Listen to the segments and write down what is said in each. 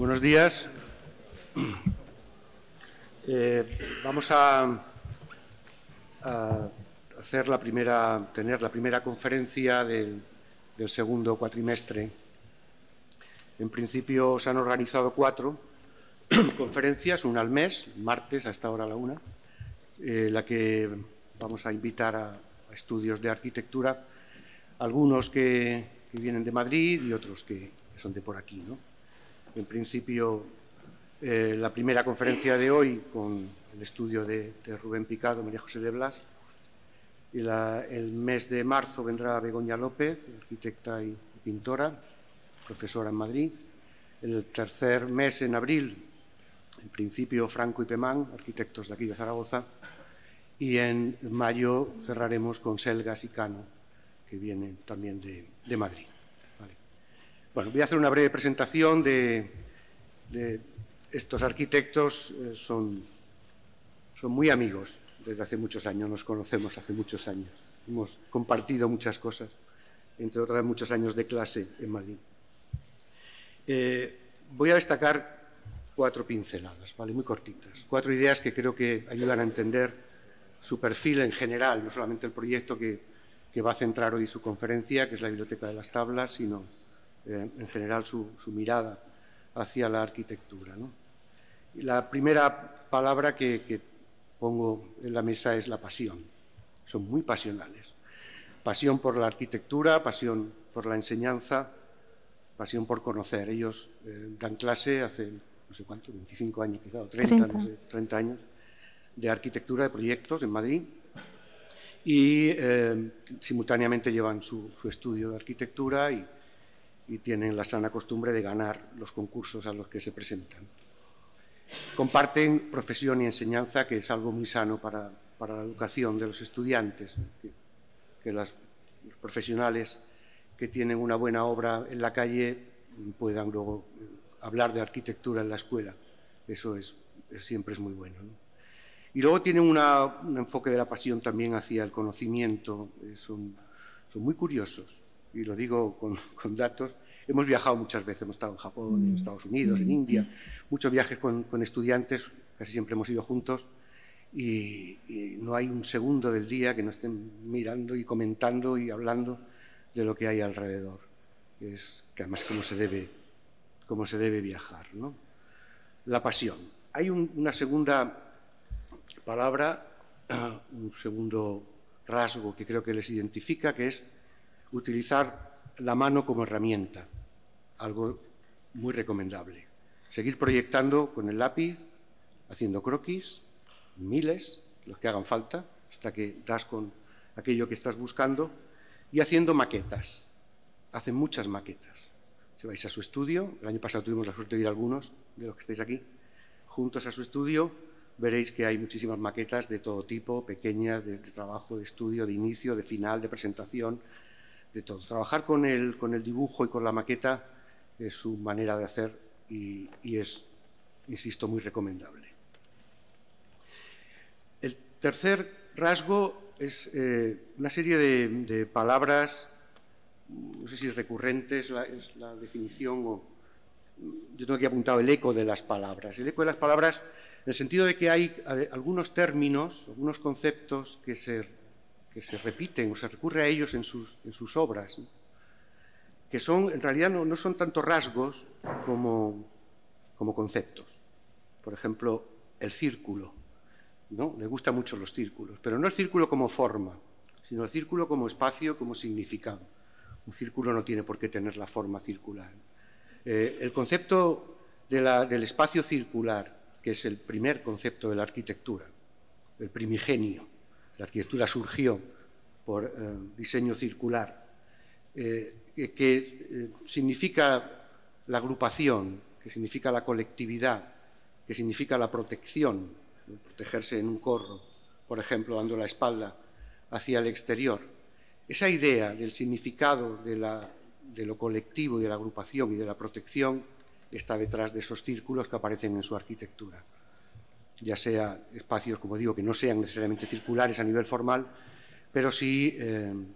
Buenos días. Vamos a tener la primera conferencia del segundo cuatrimestre. En principio se han organizado 4 conferencias, una al mes, martes hasta ahora la una, la que vamos a invitar a estudios de arquitectura, algunos que vienen de Madrid y otros que son de por aquí, ¿no? En principio, la primera conferencia de hoy con el estudio de Rubén Picado, María José de Blas. Y el mes de marzo vendrá Begoña López, arquitecta y pintora, profesora en Madrid. El tercer mes, en abril, en principio Franco y Pemán, arquitectos de aquí de Zaragoza. Y en mayo cerraremos con Selgas y Cano, que vienen también de Madrid. Bueno, voy a hacer una breve presentación de estos arquitectos. Son muy amigos desde hace muchos años, nos conocemos hace muchos años. Hemos compartido muchas cosas, entre otras muchos años de clase en Madrid. Voy a destacar 4 pinceladas, ¿vale? Muy cortitas. 4 ideas que creo que ayudan a entender su perfil en general, no solamente el proyecto que va a centrar hoy su conferencia, que es la Biblioteca de las Tablas, sino en general su mirada hacia la arquitectura, ¿no? Y la primera palabra que pongo en la mesa es la pasión. Son muy pasionales. Pasión por la arquitectura, pasión por la enseñanza, pasión por conocer. Ellos dan clase hace, no sé cuánto, 25 años quizá, o 30, no sé, 30 años, de arquitectura de proyectos en Madrid. Y simultáneamente llevan su estudio de arquitectura y tienen la sana costumbre de ganar los concursos a los que se presentan. Comparten profesión y enseñanza, que es algo muy sano para la educación de los estudiantes, que los profesionales que tienen una buena obra en la calle puedan luego hablar de arquitectura en la escuela. Eso siempre es muy bueno, ¿no? Y luego tienen un enfoque de la pasión también hacia el conocimiento. Son muy curiosos. Y lo digo con datos. Hemos viajado muchas veces, hemos estado en Japón, en Estados Unidos, en India, muchos viajes con estudiantes, casi siempre hemos ido juntos, y no hay un segundo del día que no estén mirando y comentando y hablando de lo que hay alrededor. Que además cómo se debe viajar, ¿no? La pasión. Hay una segunda palabra, un segundo rasgo que creo que les identifica, que es utilizar la mano como herramienta, algo muy recomendable. Seguir proyectando con el lápiz, haciendo croquis, miles, los que hagan falta, hasta que das con aquello que estás buscando, y haciendo maquetas. Hacen muchas maquetas. Si vais a su estudio, el año pasado tuvimos la suerte de ir a algunos de los que estáis aquí, juntos a su estudio, veréis que hay muchísimas maquetas de todo tipo, pequeñas, de trabajo, de estudio, de inicio, de final, de presentación, de todo. Trabajar con el dibujo y con la maqueta es su manera de hacer y es, insisto, muy recomendable. El tercer rasgo es una serie de palabras, no sé si recurrentes es la definición, o yo tengo aquí apuntado el eco de las palabras. El eco de las palabras en el sentido de que hay algunos términos, algunos conceptos que se repiten o se recurre a ellos en sus obras, ¿no? Que en realidad no son tanto rasgos como conceptos. Por ejemplo, el círculo, ¿no? Le gustan mucho los círculos, pero no el círculo como forma, sino el círculo como espacio, como significado. Un círculo no tiene por qué tener la forma circular. El concepto del espacio circular, que es el primer concepto de la arquitectura, el primigenio. La arquitectura surgió por diseño circular, que significa la agrupación, que significa la colectividad, que significa la protección, protegerse en un corro, por ejemplo, dando la espalda hacia el exterior. Esa idea del significado de lo colectivo, de la agrupación y de la protección está detrás de esos círculos que aparecen en su arquitectura. Ya sea espacios, como digo, que no sean necesariamente circulares a nivel formal, pero sí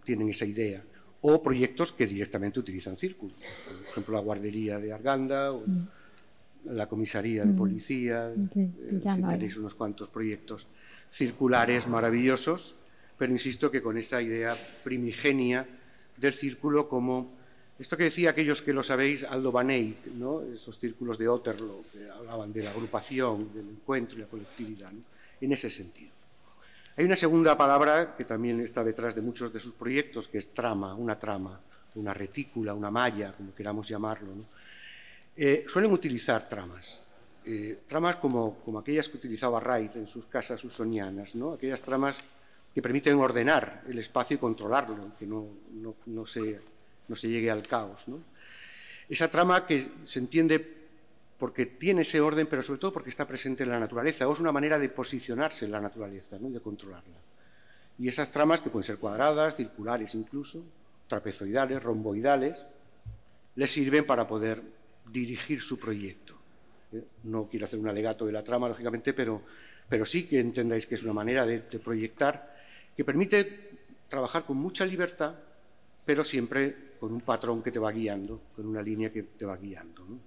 tienen esa idea. O proyectos que directamente utilizan círculos. Por ejemplo, la guardería de Arganda, o la comisaría de policía, tenéis unos cuantos proyectos circulares maravillosos, pero insisto que con esa idea primigenia del círculo como esto que decía aquellos que lo sabéis, Aldo Van Eyck, ¿no? Esos círculos de Otterlo que hablaban de la agrupación, del encuentro y la colectividad, ¿no? En ese sentido. Hay una segunda palabra que también está detrás de muchos de sus proyectos, que es trama, una retícula, una malla, como queramos llamarlo, ¿no? Suelen utilizar tramas, tramas como aquellas que utilizaba Wright en sus casas usonianas, ¿no? Aquellas tramas que permiten ordenar el espacio y controlarlo, que no se llegue al caos, ¿no? Esa trama que se entiende porque tiene ese orden, pero sobre todo porque está presente en la naturaleza, o es una manera de posicionarse en la naturaleza, ¿no? Y de controlarla. Y esas tramas, que pueden ser cuadradas, circulares incluso, trapezoidales, romboidales, les sirven para poder dirigir su proyecto. No quiero hacer un alegato de la trama, lógicamente, pero sí que entendáis que es una manera de proyectar que permite trabajar con mucha libertad, pero siempre con un patrón que te va guiando, con una línea que te va guiando, ¿no?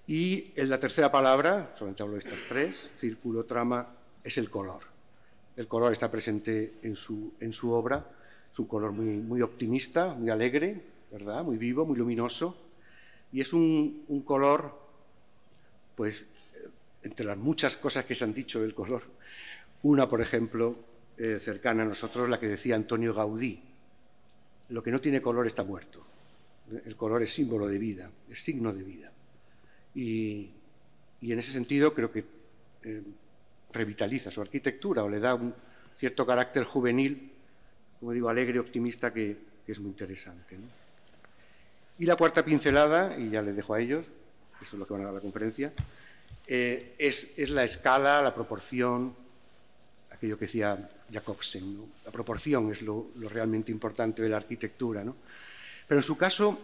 Y en la tercera palabra, solamente hablo de estas tres, círculo, trama, es el color. El color está presente en su obra, es un color muy optimista, muy alegre, ¿verdad? Muy vivo, muy luminoso, y es un color, pues, entre las muchas cosas que se han dicho del color, una, por ejemplo, cercana a nosotros, la que decía Antonio Gaudí: lo que no tiene color está muerto. El color es símbolo de vida, es signo de vida. Y en ese sentido creo que revitaliza su arquitectura o le da un cierto carácter juvenil, como digo, alegre, optimista, que es muy interesante, ¿no? Y la cuarta pincelada, y ya les dejo a ellos, eso es lo que van a dar la conferencia, es la escala, la proporción, aquello que decía Jacobsen, ¿no? La proporción es lo realmente importante de la arquitectura, ¿no? Pero en su caso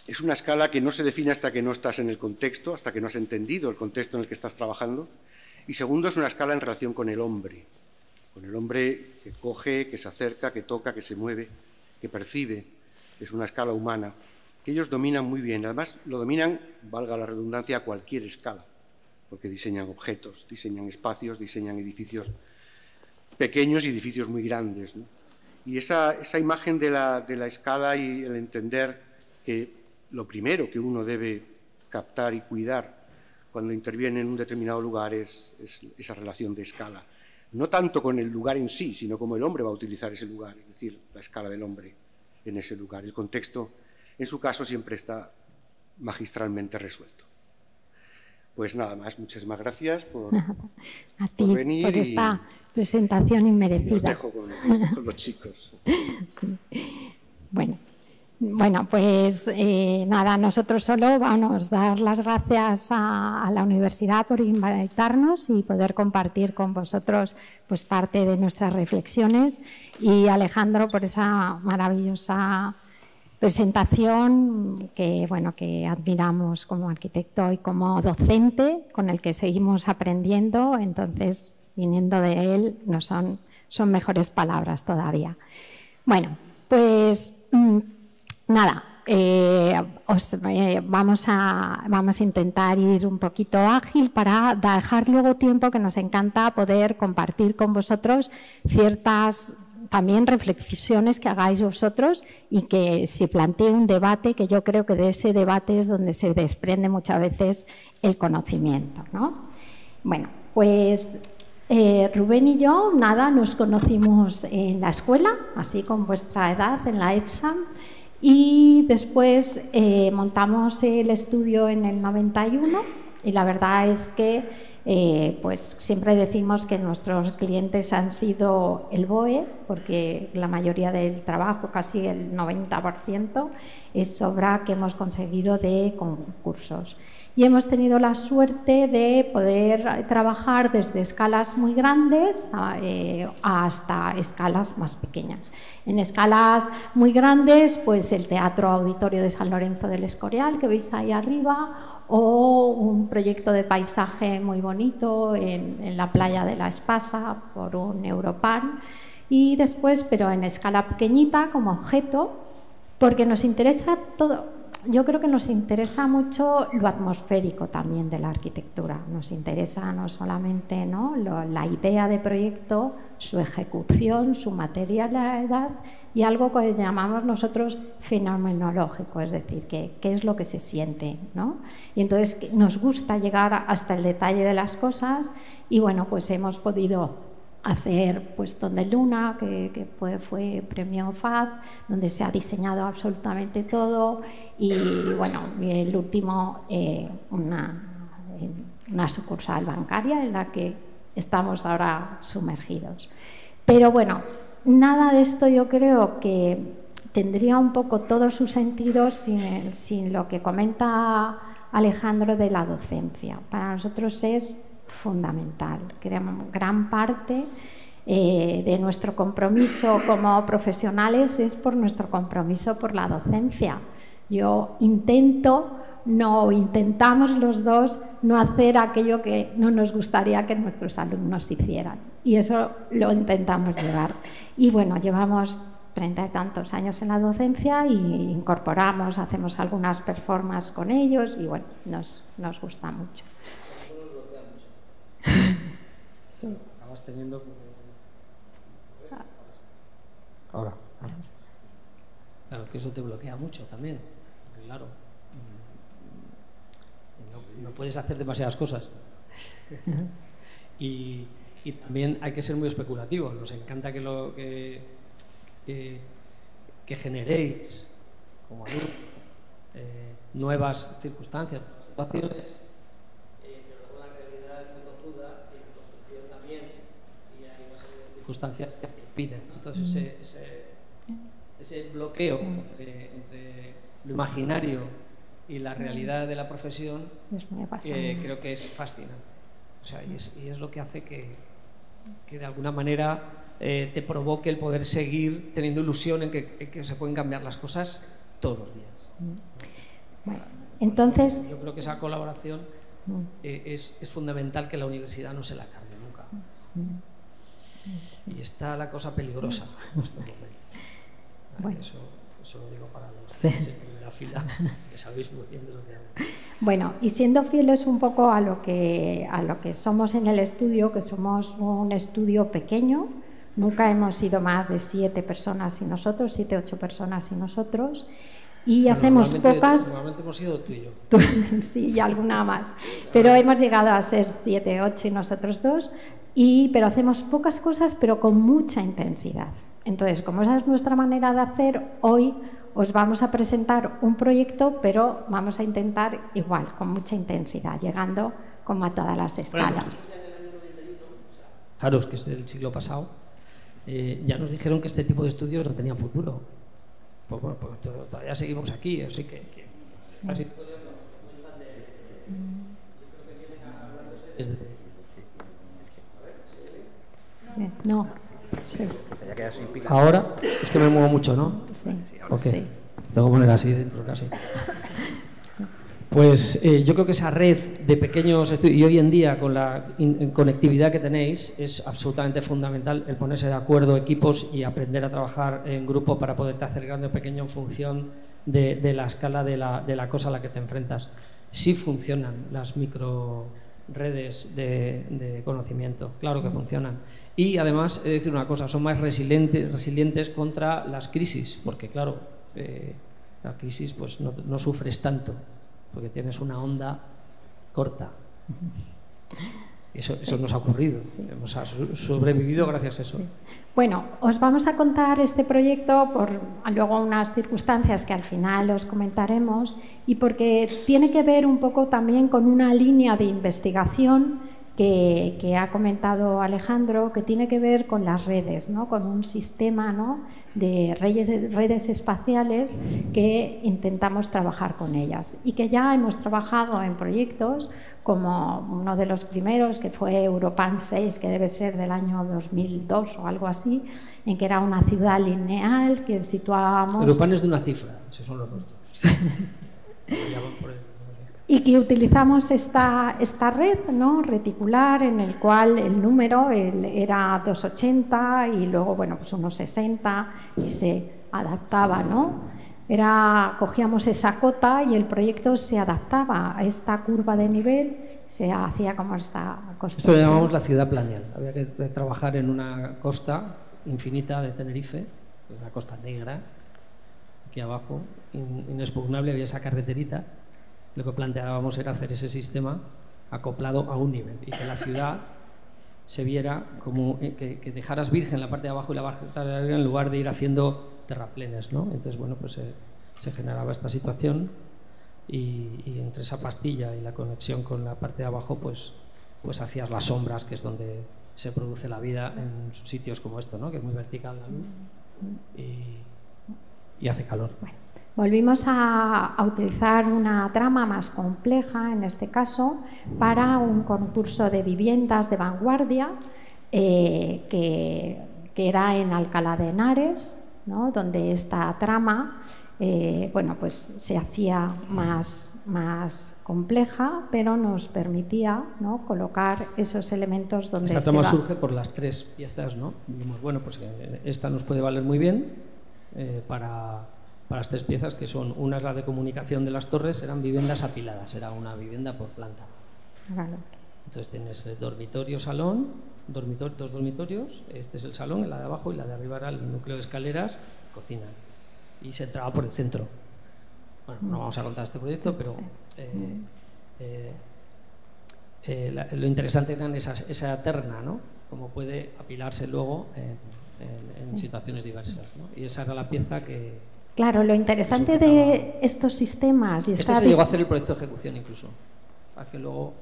es una escala que no se define hasta que no estás en el contexto, hasta que no has entendido el contexto en el que estás trabajando. Y segundo, es una escala en relación con el hombre que coge, que se acerca, que toca, que se mueve, que percibe. Es una escala humana que ellos dominan muy bien. Además, lo dominan, valga la redundancia, a cualquier escala, porque diseñan objetos, diseñan espacios, diseñan edificios pequeños y edificios muy grandes, ¿no? Y esa imagen de la escala y el entender que lo primero que uno debe captar y cuidar cuando interviene en un determinado lugar es esa relación de escala. No tanto con el lugar en sí, sino cómo el hombre va a utilizar ese lugar, es decir, la escala del hombre en ese lugar. El contexto, en su caso, siempre está magistralmente resuelto. Pues nada más, muchísimas gracias por venir. Por esta presentación inmerecida. Os dejo con los chicos. Sí. Bueno, pues nada, nosotros solo vamos a dar las gracias a la universidad por invitarnos y poder compartir con vosotros pues parte de nuestras reflexiones, y Alejandro por esa maravillosa presentación que admiramos como arquitecto y como docente, con el que seguimos aprendiendo. Entonces, viniendo de él, son mejores palabras todavía. Bueno, pues nada, vamos a intentar ir un poquito ágil para dejar luego tiempo, que nos encanta poder compartir con vosotros ciertas también reflexiones que hagáis vosotros, y que se plantee un debate, que yo creo que de ese debate es donde se desprende muchas veces el conocimiento, ¿no? Bueno, pues Rubén y yo, nos conocimos en la escuela, así con vuestra edad, en la ETSA, y después montamos el estudio en el 91, y la verdad es que pues siempre decimos que nuestros clientes han sido el BOE, porque la mayoría del trabajo, casi el 90%, es obra que hemos conseguido de concursos. Y hemos tenido la suerte de poder trabajar desde escalas muy grandes hasta escalas más pequeñas. En escalas muy grandes, pues el Teatro Auditorio de San Lorenzo del Escorial, que veis ahí arriba, o un proyecto de paisaje muy bonito en la playa de La Espasa por un Europan. Y después, pero en escala pequeñita, como objeto, porque nos interesa todo. yo creo que nos interesa mucho lo atmosférico también de la arquitectura. Nos interesa no solamente, ¿no?, la idea de proyecto, su ejecución, su materialidad y algo que llamamos nosotros fenomenológico, es decir, qué es lo que se siente, ¿no? Y entonces nos gusta llegar hasta el detalle de las cosas y bueno, pues hemos podido hacer pues Donde Luna, que fue premio FAD, donde se ha diseñado absolutamente todo, y bueno, el último, una sucursal bancaria en la que estamos ahora sumergidos. Pero bueno, nada de esto yo creo que tendría un poco todo su sentido sin lo que comenta Alejandro de la docencia. Para nosotros es fundamental. Gran parte de nuestro compromiso como profesionales es por nuestro compromiso por la docencia. Yo intentamos los dos no hacer aquello que no nos gustaría que nuestros alumnos hicieran, y eso lo intentamos llevar. Y bueno, llevamos 30 y tantos años en la docencia y incorporamos, hacemos algunas performances con ellos y bueno, nos gusta mucho. Sí. Acabas teniendo... Ahora. Claro, que eso te bloquea mucho también. Porque, claro, no puedes hacer demasiadas cosas. y también hay que ser muy especulativos. Nos encanta que generéis como alumnos nuevas circunstancias, situaciones. Circunstancias que piden. Entonces ese bloqueo entre lo imaginario y la realidad de la profesión creo que es fascinante. O sea, y es lo que hace que de alguna manera te provoque el poder seguir teniendo ilusión en que se pueden cambiar las cosas todos los días. Bueno, entonces yo creo que esa colaboración es fundamental, que la universidad no se la cargue nunca. Y está la cosa peligrosa en estos momentos. Bueno. Eso lo digo para los en primera fila, que sabéis muy bien de lo que hablo. Bueno, y siendo fieles un poco a lo que somos en el estudio, que somos un estudio pequeño, nunca hemos sido más de 7 personas y nosotros, 7, 8 personas y nosotros, y bueno, hacemos pocas... Normalmente hemos sido tú y yo. Sí, y alguna más, pero hemos llegado a ser 7, 8 y nosotros 2, pero hacemos pocas cosas, pero con mucha intensidad. Entonces, como esa es nuestra manera de hacer, hoy os vamos a presentar un proyecto, pero vamos a intentar igual, con mucha intensidad, llegando como a todas las escalas. Claro, es que es del siglo pasado. Ya nos dijeron que este tipo de estudios no tenían futuro. Pues bueno, pues todavía seguimos aquí, así que sí. Las historias nos cuentan de... Yo creo que vienen a hablar desde... Sí, no, sí. Ahora es que me muevo mucho, ¿no? Sí. Okay. Sí. Tengo que poner así dentro casi. Pues yo creo que esa red de pequeños estudios, y hoy en día con la conectividad que tenéis, es absolutamente fundamental el ponerse de acuerdo equipos y aprender a trabajar en grupo para poderte hacer grande o pequeño en función de la escala de la cosa a la que te enfrentas. Sí funcionan las micro redes de conocimiento, claro que funcionan. Y además, he de decir una cosa, son más resilientes contra las crisis, porque claro, la crisis pues no sufres tanto, porque tienes una onda corta. Eso nos ha ocurrido, hemos sobrevivido gracias a eso. Sí. Bueno, os vamos a contar este proyecto por luego unas circunstancias que al final os comentaremos, y porque tiene que ver un poco también con una línea de investigación que ha comentado Alejandro, que tiene que ver con las redes, ¿no? Con un sistema, ¿no?, de redes espaciales que intentamos trabajar con ellas, y que ya hemos trabajado en proyectos como uno de los primeros, que fue Europan 6, que debe ser del año 2002 o algo así, en que era una ciudad lineal que situábamos... Europan es de una cifra, esos son los nuestros. Y que utilizamos esta red, ¿no?, reticular, en el cual el número era 280 y luego, bueno, pues unos 60, y se adaptaba, ¿no? Cogíamos esa cota y el proyecto se adaptaba a esta curva de nivel, se hacía como esta construcción. Esto lo llamamos la ciudad planeal. Había que trabajar en una costa infinita de Tenerife, una costa negra, aquí abajo, inexpugnable, había esa carreterita. Lo que planteábamos era hacer ese sistema acoplado a un nivel y que la ciudad se viera como que dejaras virgen la parte de abajo y la parte de arriba en lugar de ir haciendo terraplenes, ¿no? Entonces, bueno, pues se generaba esta situación y entre esa pastilla y la conexión con la parte de abajo, pues hacías las sombras, que es donde se produce la vida en sitios como esto, ¿no? Que es muy vertical la luz y hace calor. Bueno, volvimos a utilizar una trama más compleja, en este caso, para un concurso de viviendas de vanguardia que era en Alcalá de Henares, ¿no? Donde esta trama bueno, pues se hacía más compleja, pero nos permitía, ¿no?, colocar esos elementos donde esta trama surge por las 3 piezas, ¿no? Dijimos, bueno, pues esta nos puede valer muy bien para las 3 piezas, que son, una es la de comunicación de las torres, eran viviendas apiladas, era una vivienda por planta. Claro. Entonces tienes dormitorio, salón, dos dormitorios, este es el salón, la de abajo, y la de arriba era el núcleo de escaleras, cocina. Y se entraba por el centro. Bueno, no vamos a contar este proyecto, pero lo interesante era esa terna, ¿no? Cómo puede apilarse luego en situaciones diversas, ¿no? Y esa era la pieza que... Claro, lo interesante de estos sistemas... Y se llegó a hacer el proyecto de ejecución incluso, para que luego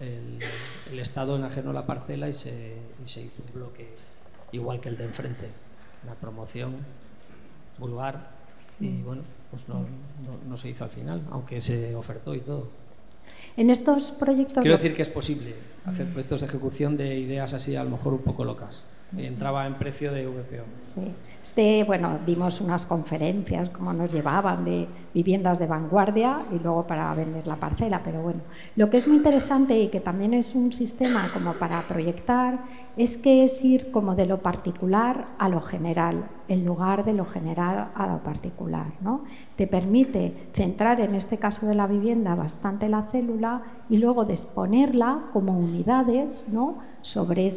el Estado enajenó la parcela y se hizo un bloque igual que el de enfrente, la promoción, vulgar, y bueno, pues no se hizo al final, aunque se ofertó y todo. En estos proyectos... Quiero decir que es posible hacer proyectos de ejecución de ideas así, a lo mejor un poco locas. Y entraba en precio de VPO. Sí. Bueno, dimos unas conferencias, como nos llevaban, de viviendas de vanguardia y luego para vender la parcela, pero bueno. Lo que es muy interesante y que también es un sistema como para proyectar es que es ir como de lo particular a lo general, en lugar de lo general a lo particular, ¿no? Te permite centrar, en este caso de la vivienda, bastante la célula y luego disponerla como unidades, ¿no?, sobre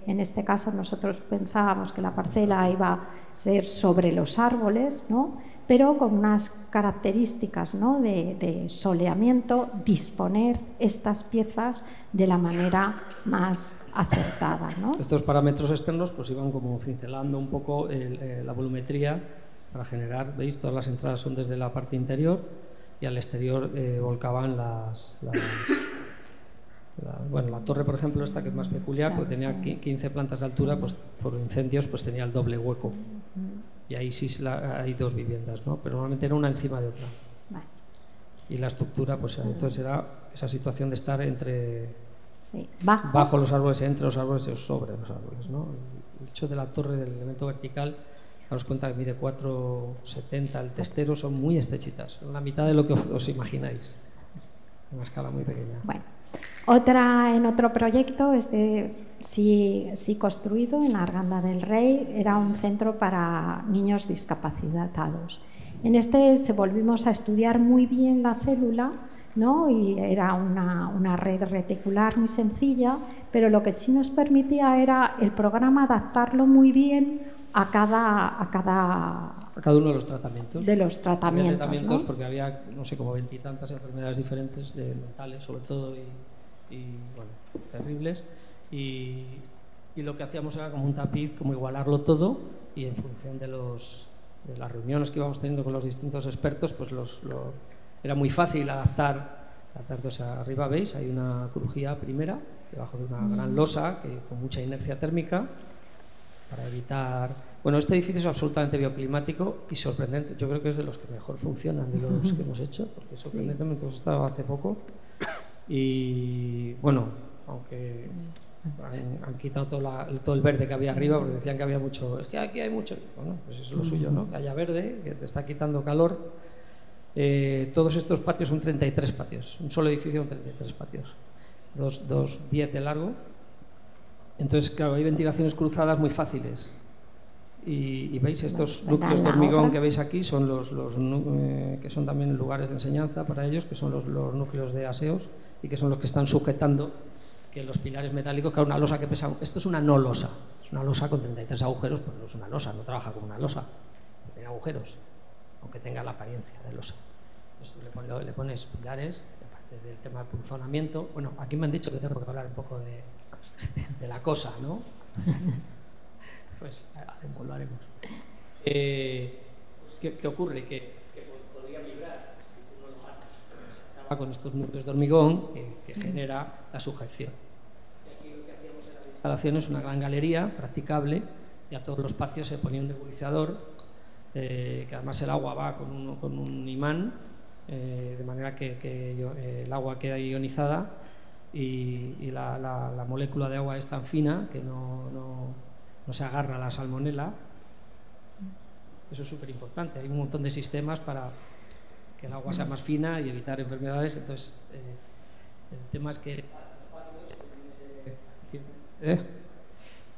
en este caso nosotros pensábamos que la parcela iba a ser sobre los árboles, ¿no?, pero con unas características, ¿no?, de soleamiento, disponer estas piezas de la manera más acertada, ¿no? Estos parámetros externos pues iban como cincelando un poco la volumetría para generar, veis, todas las entradas son desde la parte interior y al exterior volcaban bueno, la torre, por ejemplo, esta que es más peculiar, porque tenía 15 plantas de altura, pues por incendios pues tenía el doble hueco. Y ahí sí hay 2 viviendas, ¿no? Pero normalmente era una encima de otra. Vale. Y la estructura, pues entonces era esa situación de estar entre bajo los árboles, entre los árboles y sobre los árboles, ¿no? El hecho de la torre, del elemento vertical, daros cuenta que mide 4,70, el testero, son muy estrechitas, la mitad de lo que os imagináis, una escala muy pequeña. Bueno. En otro proyecto, sí construido en Arganda del Rey, era un centro para niños discapacitados. En se volvimos a estudiar muy bien la célula, ¿no?, y era una red reticular muy sencilla, pero lo que sí nos permitía era el programa adaptarlo muy bien a cada uno de los tratamientos. Había tratamientos, ¿no? Porque había, no sé, como 20 y tantas enfermedades diferentes, mentales sobre todo, y bueno, terribles, y lo que hacíamos era como un tapiz, como igualarlo todo, y en función de las reuniones que íbamos teniendo con los distintos expertos, pues era muy fácil adaptar. Entonces, arriba veis, hay una crujía primera, debajo de una gran losa, con mucha inercia térmica, para evitar... Bueno, este edificio es absolutamente bioclimático y sorprendente. Yo creo que es de los que mejor funcionan de los que hemos hecho, porque sorprendentemente hemos estado hace poco. Y bueno, aunque han quitado todo el verde que había arriba, porque decían que había mucho, es que aquí hay mucho, bueno, pues eso es lo suyo, ¿no?, que haya verde, que te está quitando calor. Todos estos patios son 33 patios, un solo edificio con 33 patios, 10 de largo. Entonces, claro, hay ventilaciones cruzadas muy fáciles, Y veis estos núcleos de hormigón que veis aquí son que son también lugares de enseñanza para ellos, que son los núcleos de aseos y que son los que están sujetando que los pilares metálicos, que una losa que pesa. Esto es una no losa, es una losa con 33 agujeros, pero no es una losa, no trabaja como una losa, tiene agujeros, aunque tenga la apariencia de losa. Entonces tú le pones pilares, aparte del tema de punzonamiento. Bueno, aquí me han dicho que tengo que hablar un poco de la cosa, ¿no? Pues lo haremos. ¿Qué ocurre? Que podría vibrar si tú no lo haces con estos núcleos de hormigón que genera la sujeción. Y aquí lo que hacíamos en las instalaciones, una gran galería practicable, y a todos los patios se ponía un nebulizador, que además el agua va con un imán, de manera que el agua queda ionizada y la molécula de agua es tan fina que no se agarra a la salmonela. Eso es súper importante. Hay un montón de sistemas para que el agua sea más fina y evitar enfermedades. Entonces, el tema es que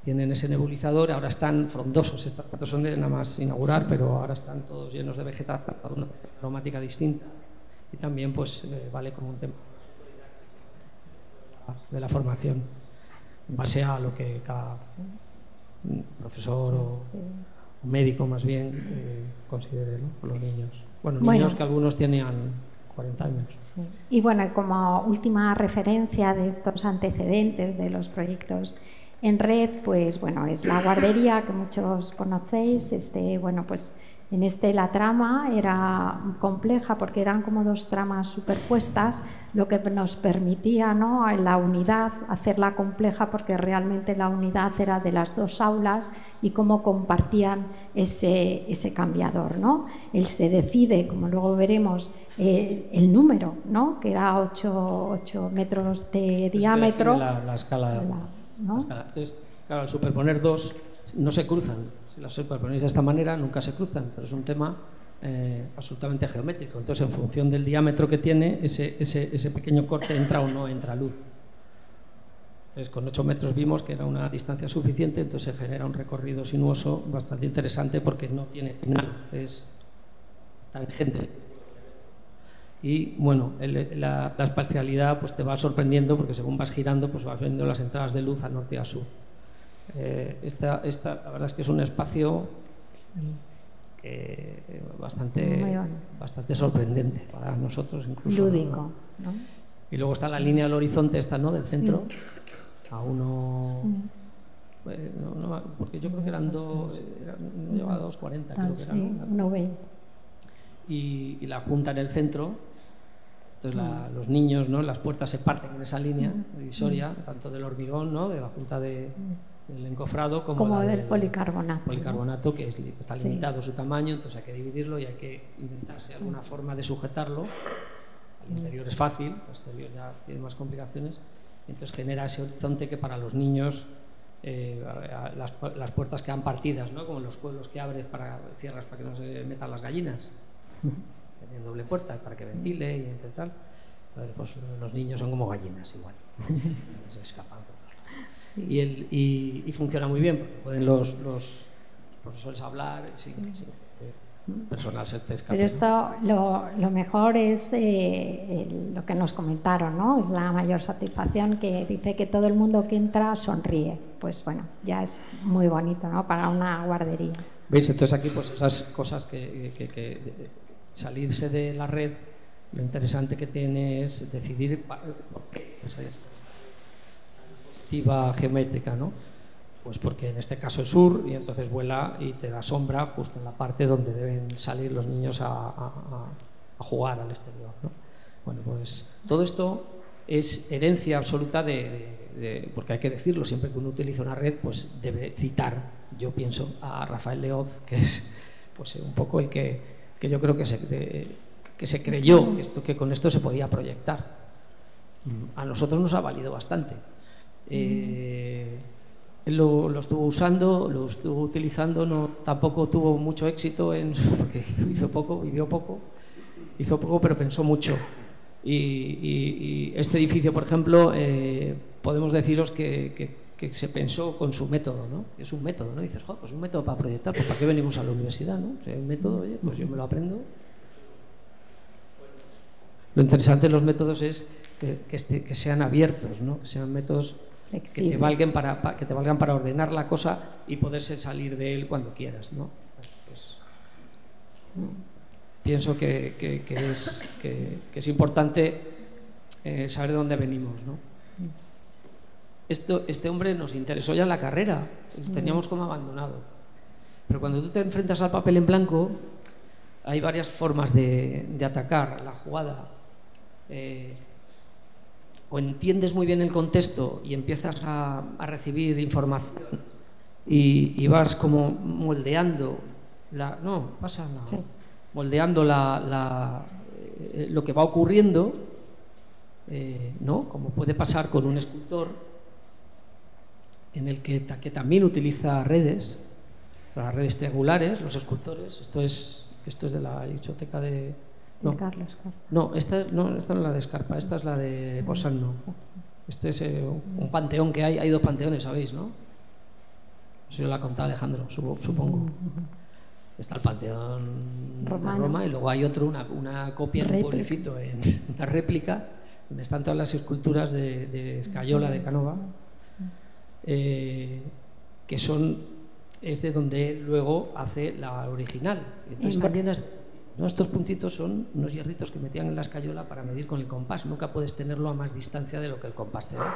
tienen ese nebulizador. Ahora están frondosos. Estos patos son de nada más inaugurar, pero ahora están todos llenos de vegetación, cada una aromática distinta. Y también pues vale como un tema de la formación, en base a lo que cada profesor o médico más bien considere, ¿no? Con los niños. Bueno, niños que algunos tenían 40 años. Sí. Y bueno, como última referencia de estos antecedentes de los proyectos en red, pues bueno, es la guardería que muchos conocéis. Bueno, pues la trama era compleja porque eran como dos tramas superpuestas, lo que nos permitía, ¿no?, en la unidad hacerla compleja, porque realmente la unidad era de las dos aulas y cómo compartían ese cambiador, ¿no? Él se decide, como luego veremos, el número, ¿no?, que era 8 metros de diámetro. La escala, ¿no? La escala. Entonces, claro, al superponer dos no se cruzan. Si las superponéis de esta manera nunca se cruzan, pero es un tema absolutamente geométrico. Entonces, en función del diámetro que tiene, ese pequeño corte entra o no entra luz. Entonces, con 8 metros vimos que era una distancia suficiente, entonces se genera un recorrido sinuoso bastante interesante porque no tiene final, es tangente. Y bueno, la espacialidad pues te va sorprendiendo porque según vas girando pues vas viendo las entradas de luz a norte y a sur. La verdad es que es un espacio bastante sorprendente para nosotros, incluso lúdico, ¿no? Y luego está la línea del horizonte esta, ¿no?, del centro, a uno, porque yo creo que eran no llevaba 2,40, creo que era, ¿no? 1,20. Y la junta en el centro. Entonces los niños, ¿no?, las puertas se parten en esa línea divisoria, tanto del hormigón, ¿no?, de la junta del encofrado como del policarbonato. Policarbonato, ¿no?, que está limitado su tamaño, entonces hay que dividirlo y hay que inventarse alguna forma de sujetarlo. Al interior es fácil, al exterior ya tiene más complicaciones. Entonces genera ese horizonte que para los niños las puertas quedan partidas, ¿no?, como en los pueblos que abres cierras para que no se metan las gallinas. Tienen doble puerta para que ventile y tal. Entonces, pues, los niños son como gallinas igual. Se escapan por todos lados. Sí. Y funciona muy bien porque pueden los profesores hablar sin personal se pesca. Pero esto lo mejor es lo que nos comentaron, ¿no? Es la mayor satisfacción, que dice que todo el mundo que entra sonríe. Pues bueno, ya es muy bonito, ¿no?, para una guardería. ¿Veis? Entonces aquí pues esas cosas que salirse de la red, lo interesante que tiene es decidir por qué esa positiva geométrica, ¿no? Pues porque en este caso es sur y entonces vuela y te da sombra justo en la parte donde deben salir los niños a jugar al exterior, ¿no? Bueno, pues todo esto es herencia absoluta porque hay que decirlo, siempre que uno utiliza una red pues debe citar, yo pienso, a Rafael Leoz, que es pues un poco el que yo creo que se creyó que con esto se podía proyectar. A nosotros nos ha valido bastante. Él lo estuvo usando, lo estuvo utilizando, tampoco tuvo mucho éxito porque hizo poco, vivió poco, pero pensó mucho. Y este edificio, por ejemplo, podemos deciros que se pensó con su método, ¿no? Es un método, ¿no? Dices, pues un método para proyectar, pues ¿para qué venimos a la universidad, no? Si hay un método, oye, pues yo me lo aprendo. Lo interesante de los métodos es que sean abiertos, ¿no? Que sean métodos que te valgan para ordenar la cosa y poderse salir de él cuando quieras, ¿no? Pues, pienso que es importante saber de dónde venimos, ¿no? Este hombre nos interesó ya en la carrera, lo teníamos como abandonado. Pero cuando tú te enfrentas al papel en blanco, hay varias formas de atacar la jugada. O entiendes muy bien el contexto y empiezas a recibir información y vas como moldeando moldeando lo que va ocurriendo, ¿no? Como puede pasar con un escultor en el que también utiliza redes, las redes triangulares, los escultores. Esto es de la biblioteca de Carlos. No, esta no es la de Escarpa, esta es la de Bossano. Este es un panteón que hay 2 panteones, ¿sabéis, no? Eso lo ha contado Alejandro, supongo. Está el panteón de Roma y luego hay otro, una copia en un pueblecito, en una réplica, donde están todas las esculturas de Scaiola de Canova, que es de donde él luego hace la original. Entonces también estos puntitos son unos hierritos que metían en la escayola para medir con el compás. Nunca puedes tenerlo a más distancia de lo que el compás te da,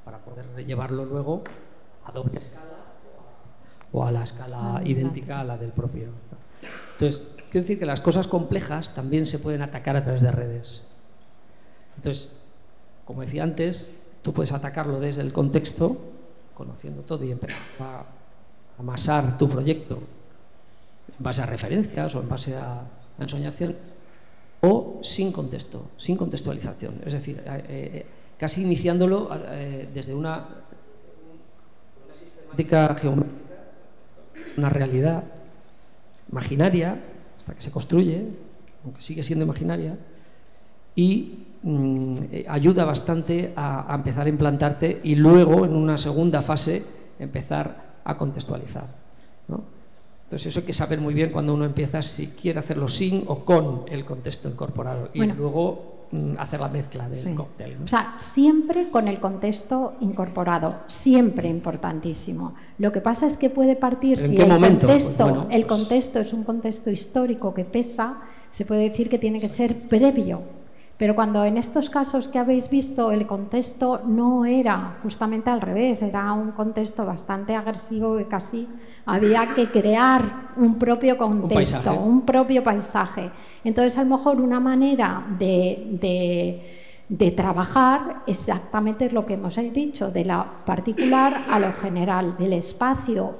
para poder llevarlo luego a doble escala o a la escala idéntica a la del propio. Entonces, quiero decir que las cosas complejas también se pueden atacar a través de redes. Entonces, como decía antes, tú puedes atacarlo desde el contexto, conociendo todo y empezar a amasar tu proyecto en base a referencias o en base a ensoñación, o sin contexto, sin contextualización. Es decir, casi iniciándolo desde una sistemática geométrica, una realidad imaginaria, hasta que se construye, aunque sigue siendo imaginaria, y ayuda bastante a empezar a implantarte y luego, en una segunda fase, empezar a contextualizar, ¿no? Entonces eso hay que saber muy bien cuando uno empieza, si quiere hacerlo sin o con el contexto incorporado, y luego hacer la mezcla del cóctel, ¿no? O sea, siempre con el contexto incorporado, siempre importantísimo. Lo que pasa es que puede partir, si el contexto es un contexto histórico que pesa, se puede decir que tiene que ser previo. Pero cuando en estos casos que habéis visto el contexto no era justamente al revés, era un contexto bastante agresivo y casi había que crear un propio contexto, un propio paisaje. Entonces, a lo mejor una manera de trabajar exactamente es lo que hemos dicho, de la particular a lo general, del espacio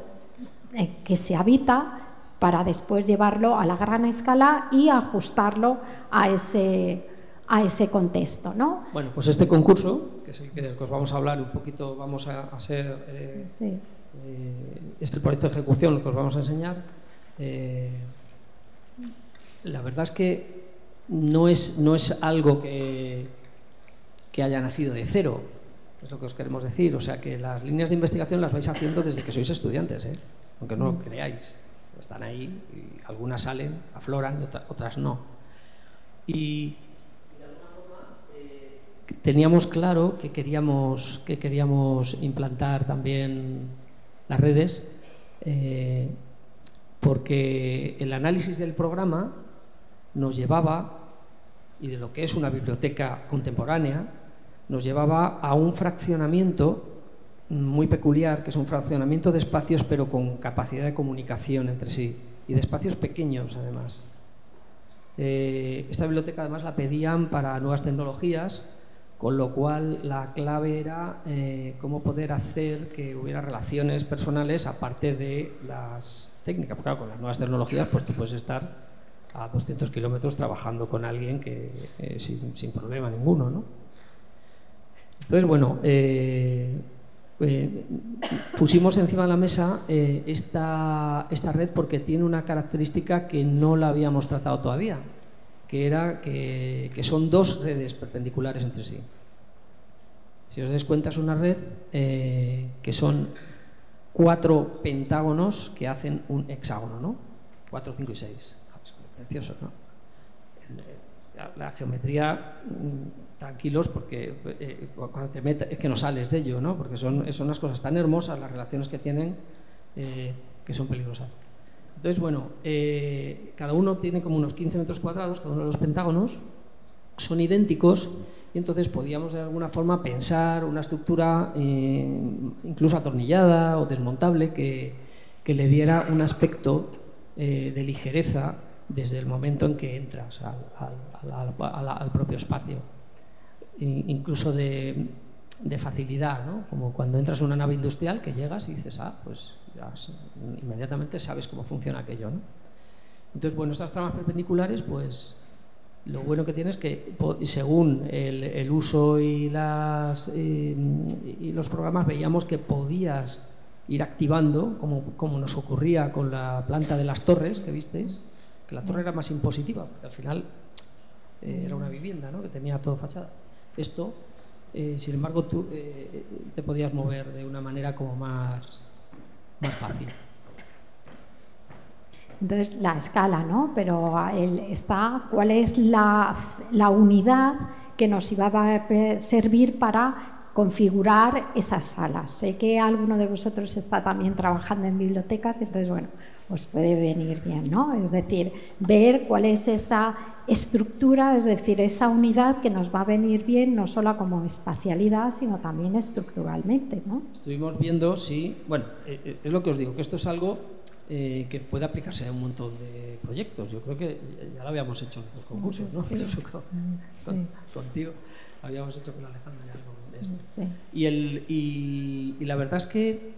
que se habita para después llevarlo a la gran escala y ajustarlo a ese contexto, ¿no? Bueno, pues este concurso, que es el que os vamos a hablar un poquito, vamos a hacer, es el proyecto de ejecución lo que os vamos a enseñar. La verdad es que no es algo que haya nacido de cero, es lo que os queremos decir. O sea, que las líneas de investigación las vais haciendo desde que sois estudiantes, aunque no lo creáis. Están ahí y algunas salen, afloran y otras no. Y teníamos claro que queríamos implantar también las redes, porque el análisis del programa nos llevaba, y de lo que es una biblioteca contemporánea, nos llevaba a un fraccionamiento muy peculiar, que es un fraccionamiento de espacios pero con capacidad de comunicación entre sí, y de espacios pequeños además. Esta biblioteca además la pedían para nuevas tecnologías, con lo cual la clave era cómo poder hacer que hubiera relaciones personales aparte de las técnicas. Porque claro, con las nuevas tecnologías pues tú puedes estar a 200 kilómetros trabajando con alguien que sin problema ninguno, ¿no? Entonces, bueno, pusimos encima de la mesa esta red porque tiene una característica que no la habíamos tratado todavía, que era que son 2 redes perpendiculares entre sí. Si os dais cuenta, es una red que son 4 pentágonos que hacen un hexágono, ¿no? 4, 5 y 6. Es precioso, ¿no? La geometría, tranquilos, porque cuando te metes es que no sales de ello, ¿no? Porque son unas cosas tan hermosas, las relaciones que tienen, que son peligrosas. Entonces, bueno, cada uno tiene como unos 15 metros cuadrados, cada uno de los pentágonos son idénticos, y entonces podíamos de alguna forma pensar una estructura incluso atornillada o desmontable que le diera un aspecto de ligereza desde el momento en que entras al propio espacio, incluso de facilidad, ¿no? Como cuando entras en una nave industrial que llegas y dices, pues ya inmediatamente sabes cómo funciona aquello, ¿no? Entonces, bueno, estas tramas perpendiculares, pues lo bueno que tiene es que según el uso y los programas veíamos que podías ir activando, como nos ocurría con la planta de las torres que visteis, que la torre era más impositiva, porque al final era una vivienda, ¿no? Que tenía todo fachada. Esto, sin embargo, tú te podías mover de una manera como más fácil. Entonces, la escala, ¿no? Pero ¿cuál es la unidad que nos iba a servir para configurar esas salas? Sé que alguno de vosotros está también trabajando en bibliotecas, entonces, bueno, os puede venir bien, ¿no? Es decir, ver cuál es esa estructura, es decir, esa unidad que nos va a venir bien no solo como espacialidad, sino también estructuralmente, ¿no? Estuvimos viendo bueno, es lo que os digo, que esto es algo que puede aplicarse a un montón de proyectos. Yo creo que ya lo habíamos hecho en otros concursos, ¿no? Sí. Contigo habíamos hecho con Alejandro ya algo de esto. Sí. Y la verdad es que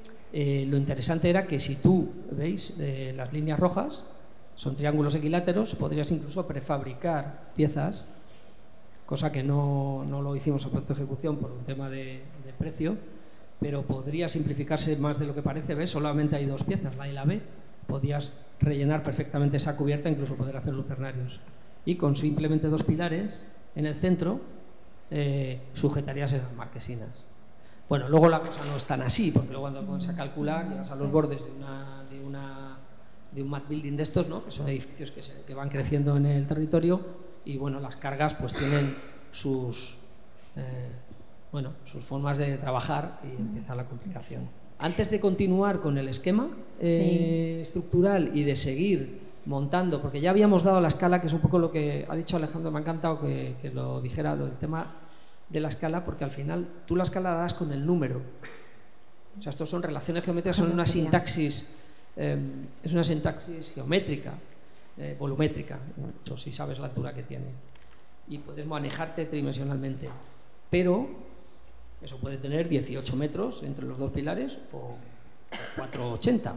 lo interesante era que si tú veis las líneas rojas son triángulos equiláteros, podrías incluso prefabricar piezas, cosa que no lo hicimos a pronto de ejecución por un tema de precio, pero podría simplificarse más de lo que parece. ¿Ves? Solamente hay 2 piezas, la A y la B. Podías rellenar perfectamente esa cubierta, incluso poder hacer lucernarios. Y con simplemente 2 pilares en el centro sujetarías esas marquesinas. Bueno, luego la cosa no es tan así, porque luego cuando pones a calcular llegas a los bordes de un mat building de estos, ¿no? Que son edificios que van creciendo en el territorio, y bueno, las cargas pues tienen sus formas de trabajar, y empieza la complicación. Antes de continuar con el esquema estructural y de seguir montando, porque ya habíamos dado la escala, que es un poco lo que ha dicho Alejandro, me ha encantado que lo dijera, lo del tema de la escala, porque al final tú la escala la das con el número. O sea, estos son relaciones geométricas, son una sintaxis, es una sintaxis geométrica, volumétrica, si sabes la altura que tiene, y puedes manejarte tridimensionalmente, pero eso puede tener 18 metros entre los 2 pilares o 4,80,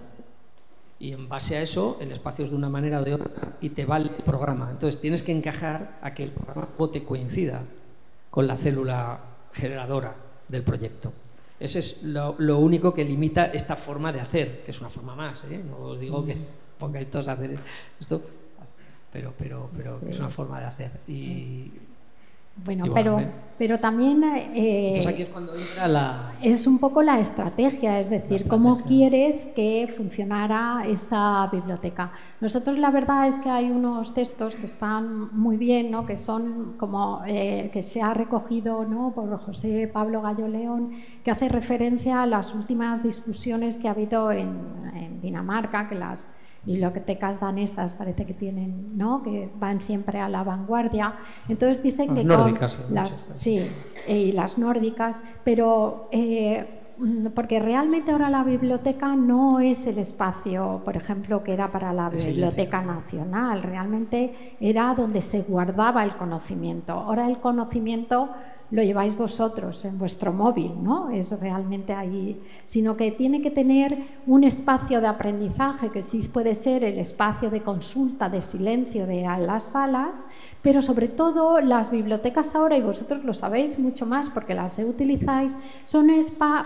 y en base a eso el espacio es de una manera o de otra y te va el programa. Entonces tienes que encajar a que el programa te coincida con la célula generadora del proyecto. Ese es lo único que limita esta forma de hacer, que es una forma más, ¿eh? No os digo que pongáis todos a hacer esto, pero que es una forma de hacer. Bueno, pero también entonces aquí es cuando entra es un poco la estrategia, es decir, cómo quieres que funcionara esa biblioteca. Nosotros la verdad es que hay unos textos que están muy bien, ¿no? Que son como que se ha recogido, ¿no? Por José Pablo Gallo León, que hace referencia a las últimas discusiones que ha habido en Dinamarca, que las bibliotecas danesas parece que tienen, ¿no? Que van siempre a la vanguardia. Entonces dicen que nórdicas, y las nórdicas, pero porque realmente ahora la biblioteca no es el espacio, por ejemplo, que era para la Biblioteca Nacional. Realmente era donde se guardaba el conocimiento. Ahora el conocimiento lo lleváis vosotros en vuestro móvil, ¿no? Es realmente ahí, sino que tiene que tener un espacio de aprendizaje, que sí puede ser el espacio de consulta, de silencio de las salas, Pero sobre todo las bibliotecas ahora, y vosotros lo sabéis mucho más porque las utilizáis, son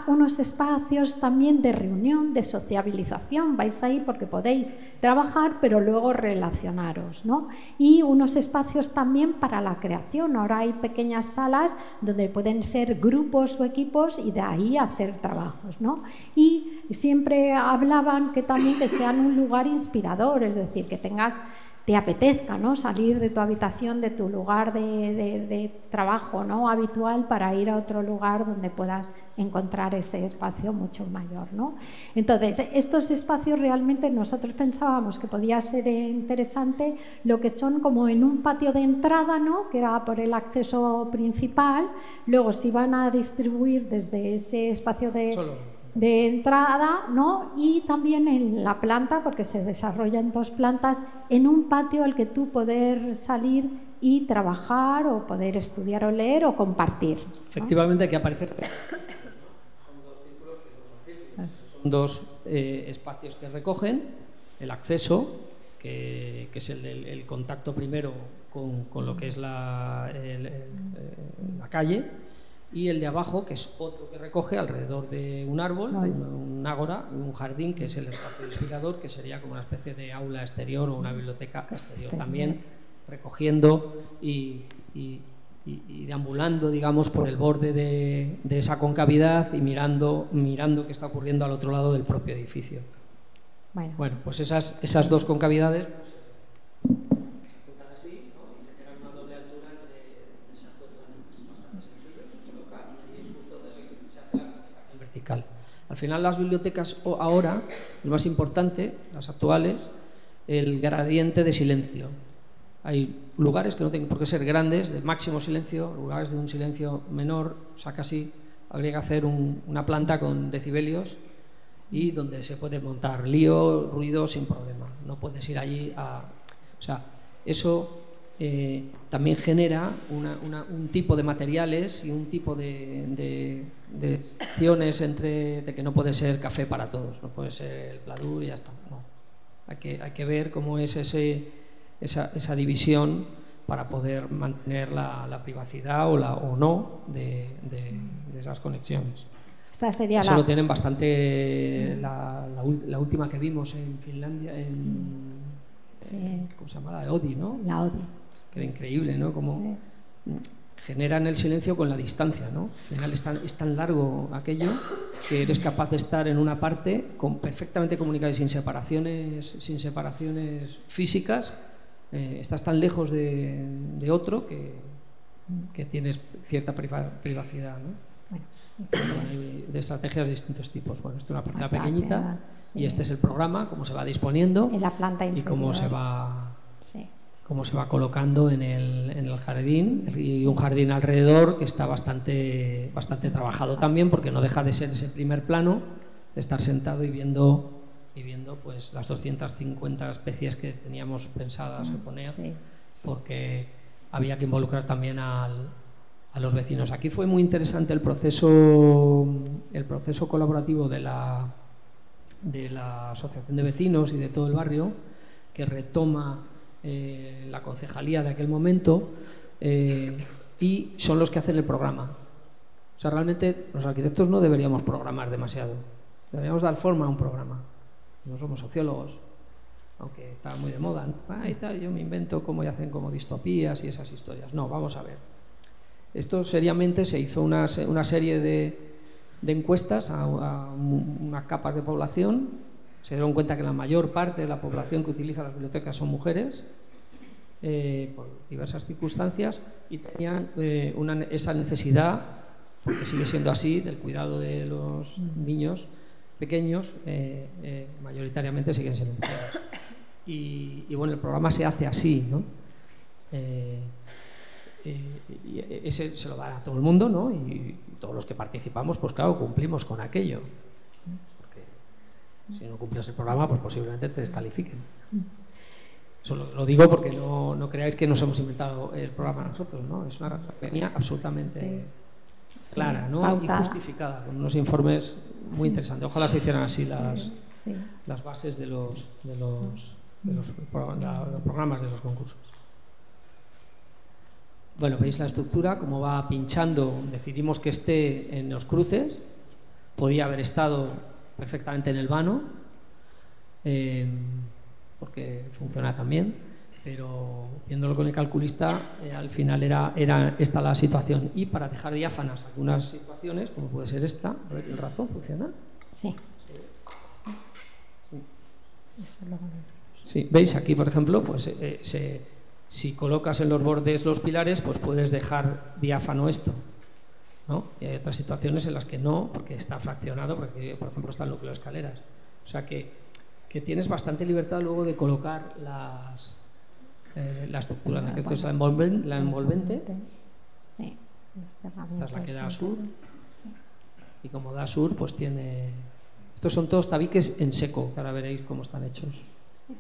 unos espacios también de reunión, de sociabilización. Vais ahí porque podéis trabajar, pero luego relacionaros, ¿no? Y unos espacios también para la creación. Ahora hay pequeñas salas donde pueden ser grupos o equipos y de ahí hacer trabajos, ¿no? Y siempre hablaban que también que sean un lugar inspirador, es decir, que te apetezca, ¿no? Salir de tu habitación, de tu lugar de trabajo, ¿no? habitual, para ir a otro lugar donde puedas encontrar ese espacio mucho mayor, ¿no? Entonces, estos espacios realmente nosotros pensábamos que podía ser interesante lo que son como en un patio de entrada, ¿no? que era por el acceso principal, luego se iban a distribuir desde ese espacio de entrada, ¿no? y también en la planta, porque se desarrolla en 2 plantas, en un patio al que tú poder salir y trabajar o poder estudiar o leer o compartir, ¿no? Efectivamente, que aparece. Son 2 espacios que recogen el acceso, que es el contacto primero con lo que es la calle, y el de abajo, que es otro que recoge alrededor de un árbol, un ágora, un jardín, que es el espacio inspirador, que sería como una especie de aula exterior o una biblioteca exterior, también recogiendo y deambulando, digamos, por el borde de esa concavidad y mirando qué está ocurriendo al otro lado del propio edificio. Bueno, pues esas 2 concavidades Al final las bibliotecas ahora, lo más importante, las actuales, el gradiente de silencio. Hay lugares que no tienen por qué ser grandes, de máximo silencio, lugares de un silencio menor, o sea, casi habría que hacer una planta con decibelios y donde se puede montar lío, ruido sin problema. No puedes ir allí O sea, eso también genera un tipo de materiales y un tipo de acciones de que no puede ser café para todos, no puede ser el pladur y ya está. No. Hay que ver cómo es esa división para poder mantener la privacidad o no de esas conexiones. Esta sería eso lo tienen bastante. La última que vimos en Finlandia, ¿cómo se llama? La de Odi, ¿no? La Odi. Que era increíble, ¿no? Como generan el silencio con la distancia, ¿no? Al final es tan largo aquello que eres capaz de estar en una parte perfectamente comunicada y sin separaciones físicas. Estás tan lejos de otro que tienes cierta privacidad, ¿no? Hay de estrategias de distintos tipos. Bueno, esto es una parcela pequeñita y este es el programa, cómo se va disponiendo en la planta inferior, y cómo se va colocando en el jardín, y un jardín alrededor que está bastante trabajado también, porque no deja de ser ese primer plano de estar sentado y viendo pues las 250 especies que teníamos pensadas poner, porque había que involucrar también a los vecinos. Aquí fue muy interesante el proceso colaborativo de la asociación de vecinos y de todo el barrio, que retoma la concejalía de aquel momento, y son los que hacen el programa. O sea, realmente los arquitectos no deberíamos programar demasiado, deberíamos dar forma a un programa. No somos sociólogos, aunque está muy de moda, ¿no? Yo me invento cómo hacen como distopías y esas historias. No, vamos a ver. Esto seriamente se hizo una serie de encuestas a unas capas de población. Se dieron cuenta que la mayor parte de la población que utiliza las bibliotecas son mujeres, por diversas circunstancias, y tenían esa necesidad, porque sigue siendo así, del cuidado de los niños pequeños, mayoritariamente siguen siendo mujeres. Y bueno, el programa se hace así, ¿no? Y ese se lo da a todo el mundo, ¿no? Y todos los que participamos, pues claro, cumplimos con aquello. Porque si no cumples el programa, pues posiblemente te descalifiquen. Eso lo digo porque no creáis que nos hemos inventado el programa nosotros, ¿no? Es una venía absolutamente clara, ¿no? Pautada. Y justificada, con unos informes muy interesantes. Ojalá se hicieran así las bases de los programas de los concursos. Bueno, veis la estructura, como va pinchando, decidimos que esté en los cruces, podía haber estado perfectamente en el vano, porque funciona también, pero viéndolo con el calculista, al final era esta la situación. Y para dejar diáfanas algunas situaciones, como puede ser esta, a ver, ¿el ratón funciona? Sí. Sí, veis aquí, por ejemplo, pues si colocas en los bordes los pilares, pues puedes dejar diáfano esto, ¿no? Y hay otras situaciones en las que no, porque está fraccionado, porque por ejemplo está el núcleo de escaleras. O sea que tienes bastante libertad luego de colocar la estructura. Esto es la envolvente. Sí. Esta es la que da sur. Y como da sur, pues tiene... Estos son todos tabiques en seco, que ahora veréis cómo están hechos. Sí,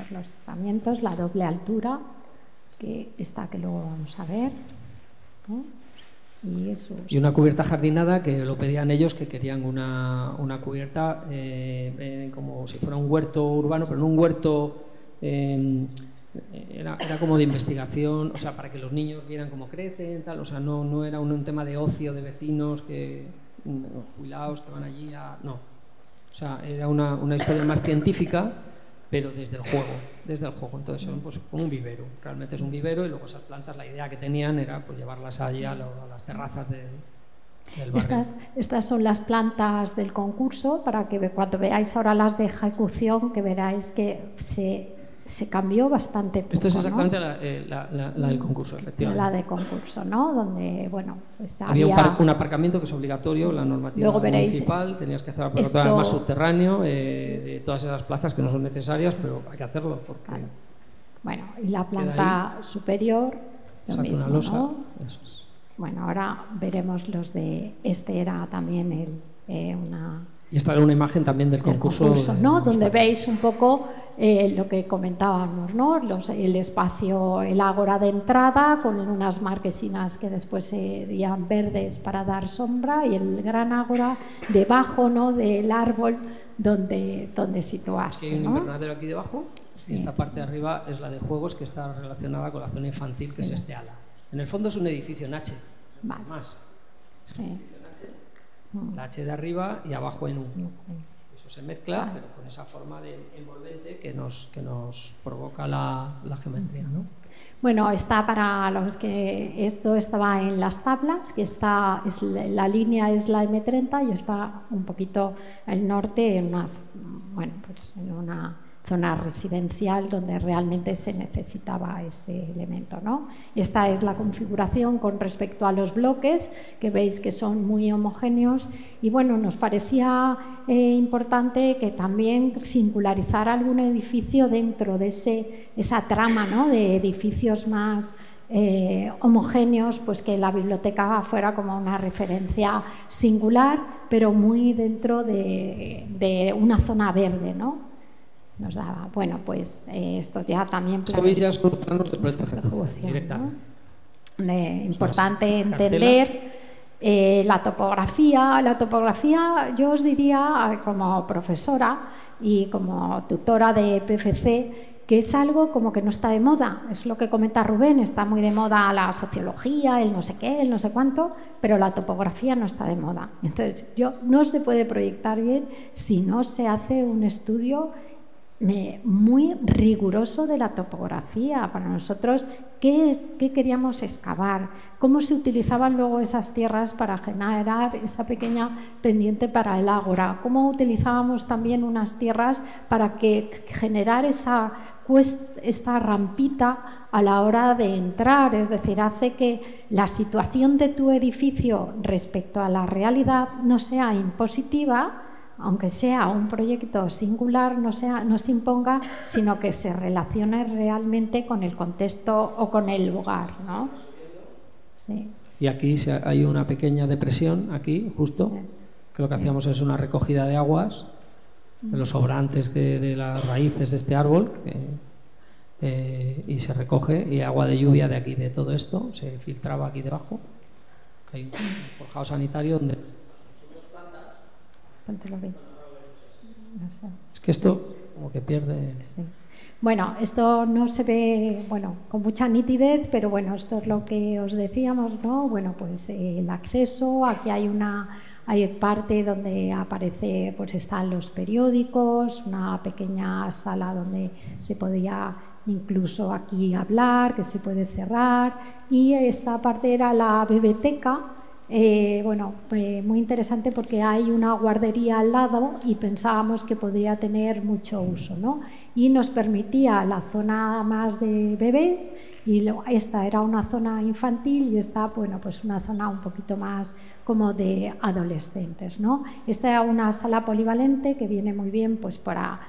los cerramientos, la doble altura, que luego vamos a ver, ¿no? Y una cubierta jardinada, que lo pedían ellos, que querían una cubierta como si fuera un huerto urbano, pero no un huerto, era como de investigación, o sea, para que los niños vieran cómo crecen, tal, o sea, no era un tema de ocio de vecinos jubilados que van allí no, o sea, era una historia más científica, pero desde el juego. Entonces son pues como un vivero, realmente es un vivero, y luego esas plantas, la idea que tenían era pues llevarlas allí a las terrazas del barrio. Estas son las plantas del concurso, para que cuando veáis ahora las de ejecución, que veráis que se cambió bastante poco, esto es exactamente, ¿no? la del concurso, efectivamente. La de concurso, ¿no? Donde, bueno, pues había un aparcamiento que es obligatorio, sí. La normativa municipal, tenías que hacer aparcamiento más subterráneo, de todas esas plazas que no son necesarias, pero hay que hacerlo porque... Claro. Bueno, y la planta superior, lo mismo, una losa, ¿no? Eso es. Bueno, ahora veremos los de... Este era también Y esta era una imagen también del concurso, ¿no? Donde veis un poco lo que comentábamos, ¿no? El espacio, el ágora de entrada, con unas marquesinas que después serían verdes para dar sombra, y el gran ágora debajo, ¿no?, del árbol donde situarse, hay un ¿no? invernadero aquí debajo, sí. Y esta parte de arriba es la de juegos, que está relacionada con la zona infantil, que es este ala. En el fondo es un edificio en H, vale. Más. Sí. La H de arriba y abajo en U. Eso se mezcla, pero con esa forma de envolvente que nos provoca la geometría, ¿no? Bueno, está para los que esto estaba en las tablas, que la línea es la M30 y está un poquito al norte en una zona residencial donde realmente se necesitaba ese elemento, ¿no? Esta es la configuración con respecto a los bloques, que veis que son muy homogéneos, y bueno, nos parecía importante que también singularizara algún edificio dentro de esa trama, ¿no?, de edificios más homogéneos, pues que la biblioteca fuera como una referencia singular, pero muy dentro de una zona verde, ¿no? Nos daba. Bueno, pues esto ya también... Ya son planos de proyecto de ejecución directamente, ¿no? Importante entender la topografía. La topografía, yo os diría, como profesora y como tutora de PFC, que es algo como que no está de moda. Es lo que comenta Rubén, está muy de moda la sociología, el no sé qué, el no sé cuánto, pero la topografía no está de moda. Entonces, no se puede proyectar bien si no se hace un estudio muy riguroso de la topografía. Para nosotros, ¿qué queríamos excavar? ¿Cómo se utilizaban luego esas tierras para generar esa pequeña pendiente para el ágora? ¿Cómo utilizábamos también unas tierras para generar esta rampita a la hora de entrar? Es decir, hace que la situación de tu edificio respecto a la realidad no sea impositiva, aunque sea un proyecto singular, no se imponga, sino que se relacione realmente con el contexto o con el lugar, ¿no? Sí. Y aquí hay una pequeña depresión, aquí, justo, sí. Que lo que hacíamos es una recogida de aguas, de los sobrantes de las raíces de este árbol, y se recoge, y agua de lluvia de aquí, de todo esto, se filtraba aquí debajo, que hay un forjado sanitario donde... No sé. Es que esto como que pierde... Sí. Bueno, esto no se ve, bueno, con mucha nitidez, pero bueno, esto es lo que os decíamos, ¿no? Bueno, pues el acceso, aquí hay parte donde aparece, pues están los periódicos, una pequeña sala donde se podía incluso aquí hablar, que se puede cerrar, y esta parte era la biblioteca. Bueno, muy interesante porque hay una guardería al lado y pensábamos que podría tener mucho uso, ¿no? Y nos permitía la zona más de bebés y esta era una zona infantil y esta, bueno, pues una zona un poquito más como de adolescentes, ¿no? Esta era una sala polivalente que viene muy bien pues para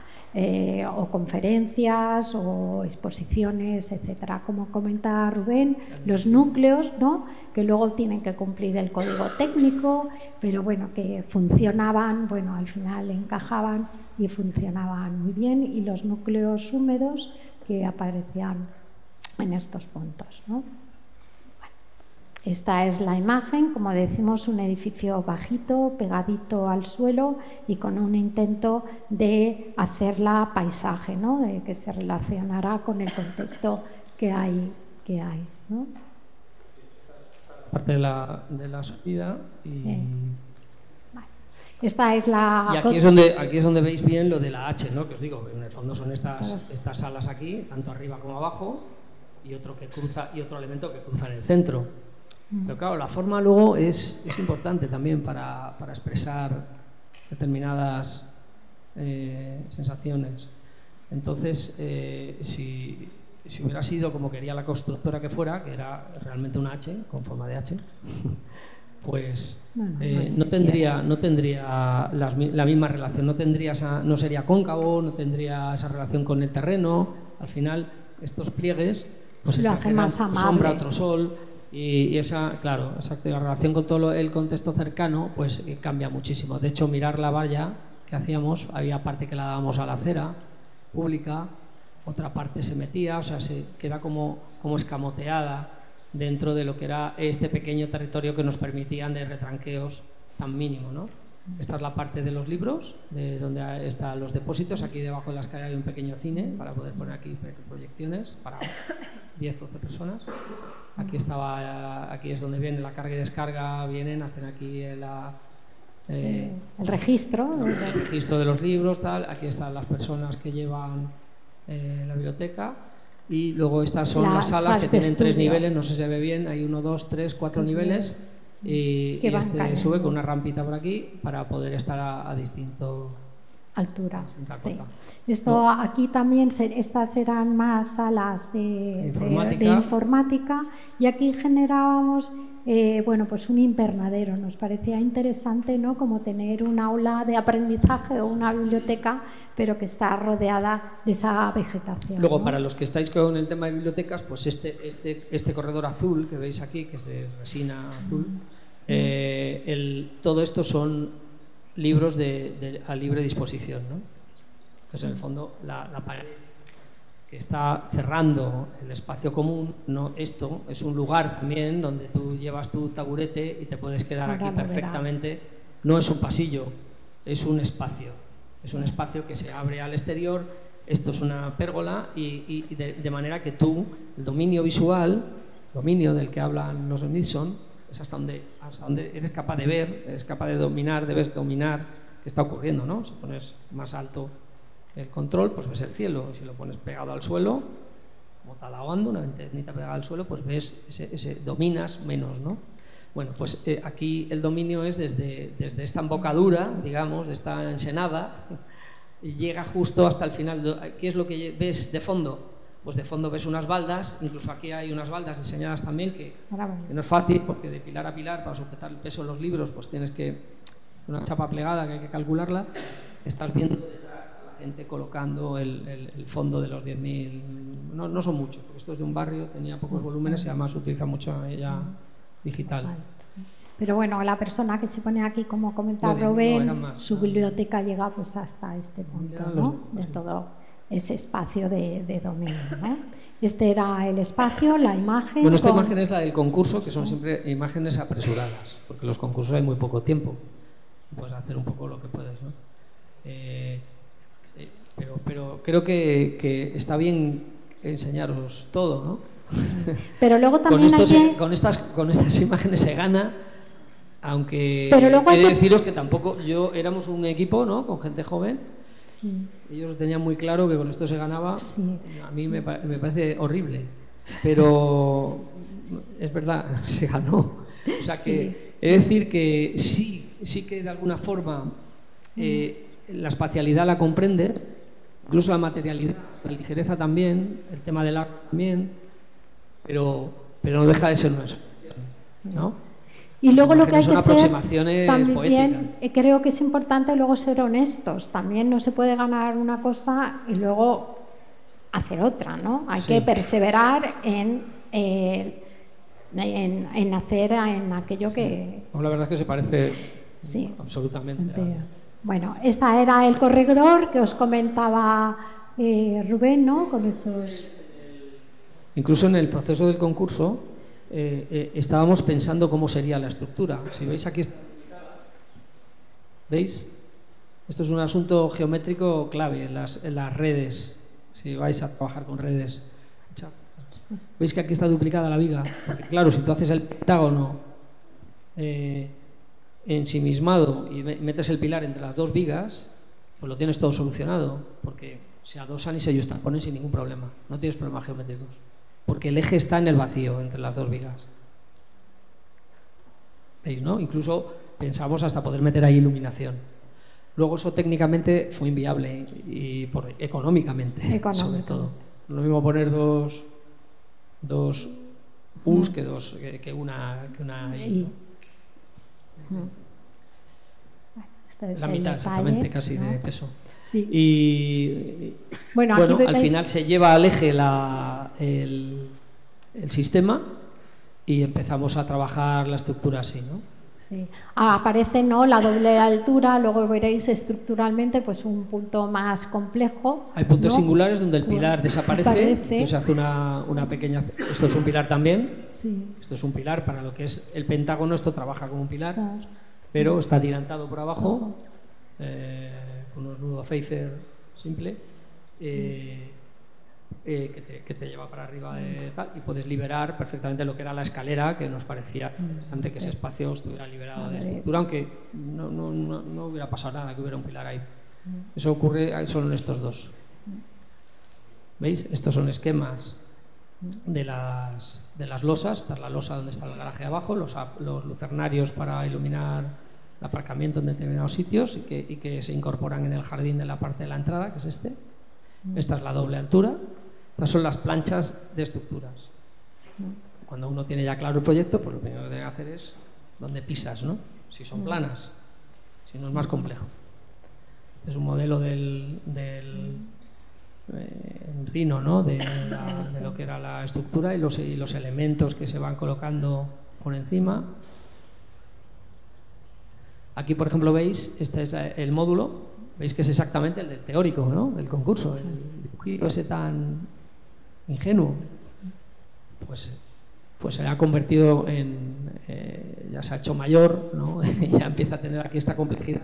o conferencias o exposiciones, etcétera. Como comenta Rubén, los núcleos, ¿no? Que luego tienen que cumplir el código técnico, pero bueno, que funcionaban, bueno, al final encajaban y funcionaban muy bien, y los núcleos húmedos que aparecían en estos puntos, ¿no? Esta es la imagen, como decimos, un edificio bajito, pegadito al suelo y con un intento de hacerla paisaje, ¿no? De que se relacionará con el contexto que hay, ¿no? Parte de la subida y... Sí. Vale. Esta es la... Y aquí es donde veis bien lo de la H, ¿no? Que os digo, en el fondo son estas salas aquí, tanto arriba como abajo, y otro elemento que cruza en el centro. Pero claro, la forma luego es importante también para expresar determinadas sensaciones. Entonces, si hubiera sido como quería la constructora que fuera, que era realmente una H, con forma de H, pues no tendría la misma relación, no sería cóncavo, no tendría esa relación con el terreno. Al final, estos pliegues pues lo hacen más amable. Sombra, otro sol. Y esa, claro, exacto, la relación con todo el contexto cercano pues cambia muchísimo. De hecho, mirar la valla que hacíamos, había parte que la dábamos a la acera pública, otra parte se metía, o sea, se queda como escamoteada dentro de lo que era este pequeño territorio que nos permitían de retranqueos tan mínimo, ¿no? Esta es la parte de los libros, de donde están los depósitos. Aquí debajo de la escalera hay un pequeño cine para poder poner aquí proyecciones para 10 o 12 personas. Aquí es donde viene la carga y descarga, hacen aquí el registro. El registro de los libros, tal. Aquí están las personas que llevan la biblioteca. Y luego estas son las salas que tienen 3 niveles, no sé si se ve bien, hay 1, 2, 3, 4 niveles. Y este sube con una rampita por aquí para poder estar a distinto altura. Sí. Esto aquí también, estas eran más salas de informática, y aquí generábamos bueno, pues un invernadero. Nos parecía interesante, ¿no? Como tener un aula de aprendizaje o una biblioteca, pero que está rodeada de esa vegetación. Luego, ¿no? para los que estáis con el tema de bibliotecas, pues este corredor azul que veis aquí, que es de resina azul, todo esto son libros a libre disposición, ¿no? Entonces, en el fondo, la pared que está cerrando el espacio común, no, esto es un lugar también donde tú llevas tu taburete y te puedes quedar aquí perfectamente. No es un pasillo, es un espacio. Es un espacio que se abre al exterior. Esto es una pérgola y de manera que tú, el dominio visual, dominio del que hablan los Smithson, es hasta donde eres capaz de ver, eres capaz de dominar, debes dominar qué está ocurriendo, ¿no? Si pones más alto el control, pues ves el cielo. Si lo pones pegado al suelo, como talaguando, una ventanita pegada al suelo, pues ves dominas menos, ¿no? Bueno, pues aquí el dominio es desde esta embocadura, digamos, de esta ensenada, y llega justo hasta el final. ¿Qué es lo que ves de fondo? Pues de fondo ves unas baldas, incluso aquí hay unas baldas diseñadas también que no es fácil, porque de pilar a pilar, para sujetar el peso de los libros, pues tienes una chapa plegada que hay que calcularla. Estás viendo detrás a la gente colocando el fondo de los 10.000, no son muchos, porque esto es de un barrio, tenía pocos volúmenes y además se utiliza mucho ella digital. Pero bueno, la persona que se pone aquí, como comentaba Rubén, su biblioteca llega pues hasta este punto, ¿no? De todo ese espacio de dominio, ¿no? Este era el espacio, la imagen. Bueno, esta imagen es la del concurso, que son siempre imágenes apresuradas, porque en los concursos hay muy poco tiempo. Puedes hacer un poco lo que puedes, ¿no? Pero creo que está bien enseñaros todo, ¿no? Pero luego también con estas imágenes se gana, aunque luego he de deciros que tampoco, éramos un equipo, ¿no?, con gente joven. Sí. Ellos tenían muy claro que con esto se ganaba. Sí. A mí me parece horrible, pero es verdad, se ganó. O sea que he de decir que sí que de alguna forma la espacialidad la comprende, incluso la materialidad, la ligereza también, el tema del arte también, pero no deja de ser una expresión, ¿no? Y luego lo que hay que ser también poéticas. Creo que es importante luego ser honestos. También no se puede ganar una cosa y luego hacer otra, ¿no? Hay que perseverar en hacer en aquello que... No, la verdad es que se parece absolutamente. Bueno, este era el corredor que os comentaba Rubén, ¿no? Con esos... Incluso en el proceso del concurso estábamos pensando cómo sería la estructura. Si veis aquí, ¿veis? Esto es un asunto geométrico clave en las redes, si vais a trabajar con redes. ¿Veis que aquí está duplicada la viga? Porque claro, si tú haces el pentágono ensimismado y metes el pilar entre las dos vigas, pues lo tienes todo solucionado, porque se adosan y se yuxtaponen sin ningún problema. No tienes problemas geométricos, porque el eje está en el vacío entre las dos vigas. ¿Veis, no? Incluso pensamos hasta poder meter ahí iluminación. Luego eso técnicamente fue inviable y económicamente, sobre todo. No es lo mismo poner dos U's que una I, ¿no? La mitad exactamente, casi, ¿no?, de peso. Sí. Y bueno, al final se lleva al eje el sistema y empezamos a trabajar la estructura así, ¿no? Sí. Aparece, ¿no?, la doble altura, luego veréis estructuralmente pues un punto más complejo. Hay puntos, ¿no?, singulares donde el pilar desaparece. Entonces se hace una pequeña... Esto es un pilar también. Sí. Esto es un pilar para lo que es el pentágono. Esto trabaja como un pilar, claro, pero está atirantado por abajo, con unos nudos Pfeiffer simple, que te lleva para arriba y puedes liberar perfectamente lo que era la escalera, que nos parecía interesante que ese espacio estuviera liberado de estructura, aunque no hubiera pasado nada que hubiera un pilar ahí. Eso ocurre solo en estos dos. ¿Veis? Estos son esquemas de las losas. Esta es la losa donde está el garaje abajo, los lucernarios para iluminar el aparcamiento en determinados sitios y que se incorporan en el jardín de la parte de la entrada, que es este. Esta es la doble altura. Estas son las planchas de estructuras. Cuando uno tiene ya claro el proyecto, pues lo primero que tiene que hacer es dónde pisas, ¿no? Si son planas, si no es más complejo. Este es un modelo del Rhino, ¿no?, de lo que era la estructura y los elementos que se van colocando por encima. Aquí, por ejemplo, veis, este es el módulo. Veis que es exactamente el del teórico, ¿no?, del concurso. El dibujito ese tan ingenuo, pues se ha convertido ya se ha hecho mayor, ¿no? Y ya empieza a tener aquí esta complejidad.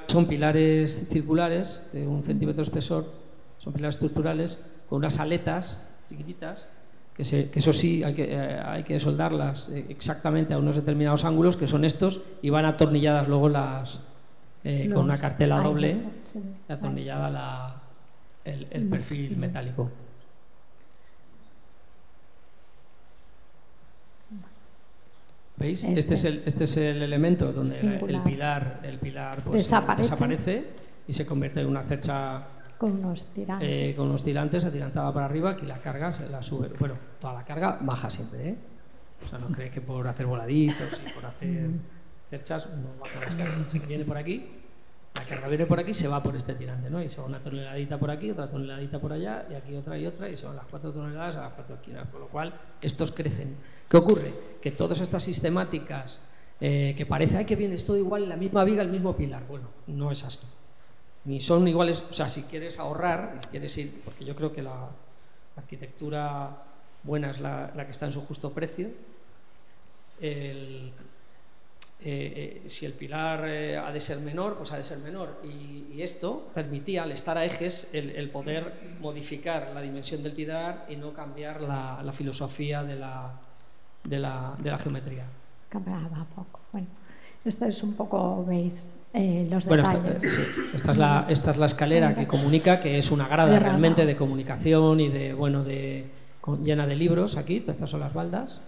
Son pilares circulares de 1 centímetro de espesor, son pilares estructurales con unas aletas chiquititas que eso sí hay que soldarlas exactamente a unos determinados ángulos, que son estos, y van atornilladas luego con una cartela doble, atornillada el perfil metálico. ¿Veis? Este es el elemento donde el pilar pues, desaparece y se convierte en una cercha con unos tirantes atirantada para arriba. Aquí la carga se la sube. Bueno, toda la carga baja siempre, ¿eh? O sea, no creéis que por hacer voladizos y por hacer cerchas no baja las cargas. Se viene por aquí, la carga viene por aquí, se va por este tirante, ¿no? Y se va una toneladita por aquí, otra toneladita por allá, y aquí otra y otra, y se van las 4 toneladas a las 4 esquinas, con lo cual estos crecen. ¿Qué ocurre? Que todas estas sistemáticas que parece, ¡ay, qué bien, es todo igual, la misma viga, el mismo pilar! Bueno, no es así. Ni son iguales. O sea, si quieres ahorrar, si quieres ir, porque yo creo que la arquitectura buena es la que está en su justo precio, si el pilar ha de ser menor, pues ha de ser menor. Y esto permitía, al estar a ejes, el poder modificar la dimensión del pilar y no cambiar la filosofía de la geometría. Cambiaba poco. Bueno, esto es un poco, veis, los bueno, detalles. Esta es la escalera que comunica, que es una grada realmente de comunicación y llena de libros. Aquí, todas estas son las baldas.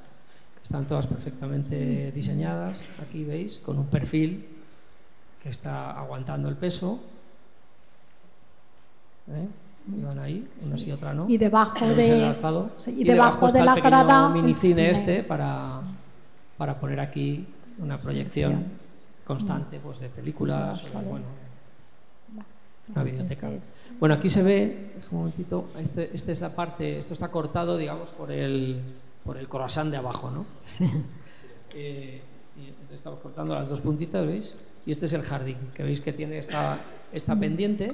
Están todas perfectamente diseñadas, aquí veis, con un perfil que está aguantando el peso. Y van ahí, una sí y otra no. Y debajo y debajo de la grada minicine para poner aquí una proyección constante pues, de películas o una videoteca. Bueno, aquí se ve, un momentito, esta es la parte, esto está cortado, digamos, por el croissant de abajo, ¿no? Sí. Y estamos cortando las dos puntitas, ¿veis? Y este es el jardín, que veis que tiene esta pendiente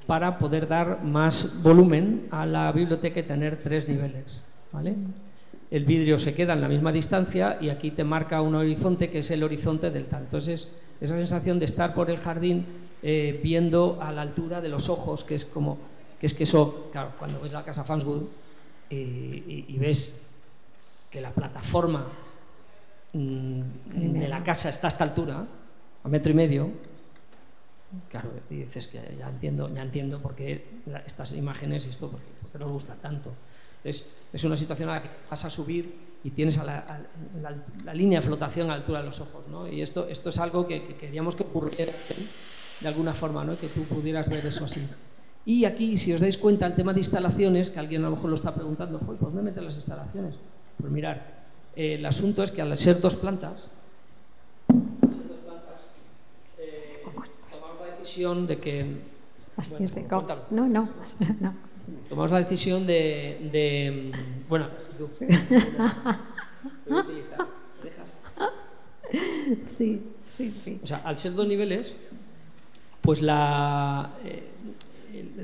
para poder dar más volumen a la biblioteca y tener 3 niveles, ¿vale? El vidrio se queda en la misma distancia y aquí te marca un horizonte que es el horizonte del tal. Entonces, esa sensación de estar por el jardín viendo a la altura de los ojos, que es que eso, claro, cuando ves la casa Farnsworth y ves que la plataforma de la casa está a esta altura, a 1,5 metros, claro, y dices que ya entiendo por qué estas imágenes y esto, por qué nos gusta tanto. Es una situación a la que vas a subir y tienes la línea de flotación a la altura de los ojos, ¿no? Y esto es algo que queríamos que ocurriera de alguna forma, ¿no? Que tú pudieras ver eso así. Y aquí, si os dais cuenta, el tema de instalaciones, que alguien a lo mejor lo está preguntando, ¿por dónde meten las instalaciones? Pues mirar, el asunto es que al ser 2 plantas, tomamos la decisión de que... No. Tomamos la decisión de bueno, sí. Sí. O sea, al ser 2 niveles, pues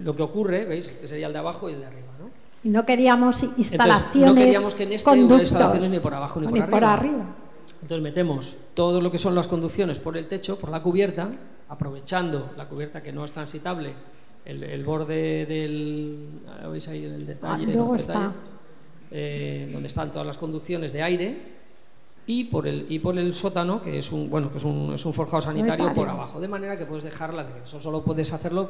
lo que ocurre, ¿veis? Este sería el de abajo y el de arriba, ¿no? Y no queríamos instalaciones. Entonces, no queríamos que en este hubiera instalaciones ni por abajo ni por arriba. Entonces metemos todo lo que son las conducciones por el techo, por la cubierta, aprovechando la cubierta que no es transitable, el borde del... ¿Veis ahí el detalle? Luego está. Donde están todas las conducciones de aire. Y por el sótano, que es un forjado sanitario por abajo, de manera que puedes dejarla, eso solo puedes hacerlo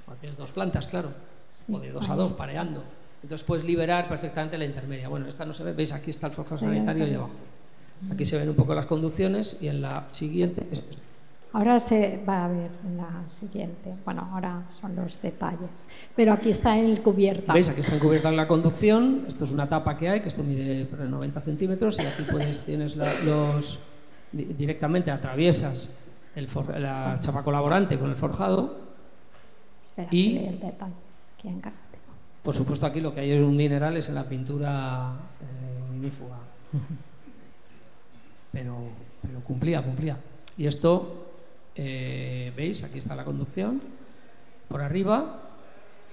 cuando tienes 2 plantas, claro, sí, o de 2 a 2, pareando. Entonces puedes liberar perfectamente la intermedia. Bueno, esta no se ve, veis, aquí está el forjado sanitario y debajo. Aquí se ven un poco las conducciones y en la siguiente... Ahora se va a ver en la siguiente. Bueno, ahora son los detalles. Pero aquí está en cubierta. ¿Veis? Aquí está en cubierta la conducción. Esto es una tapa que hay, que esto mide 90 centímetros. Y aquí tienes directamente atraviesas la chapa colaborante con el forjado. Y el detalle. por supuesto aquí lo que hay es un mineral es en la pintura ignífuga. Pero cumplía. Y esto... ¿veis? Aquí está la conducción por arriba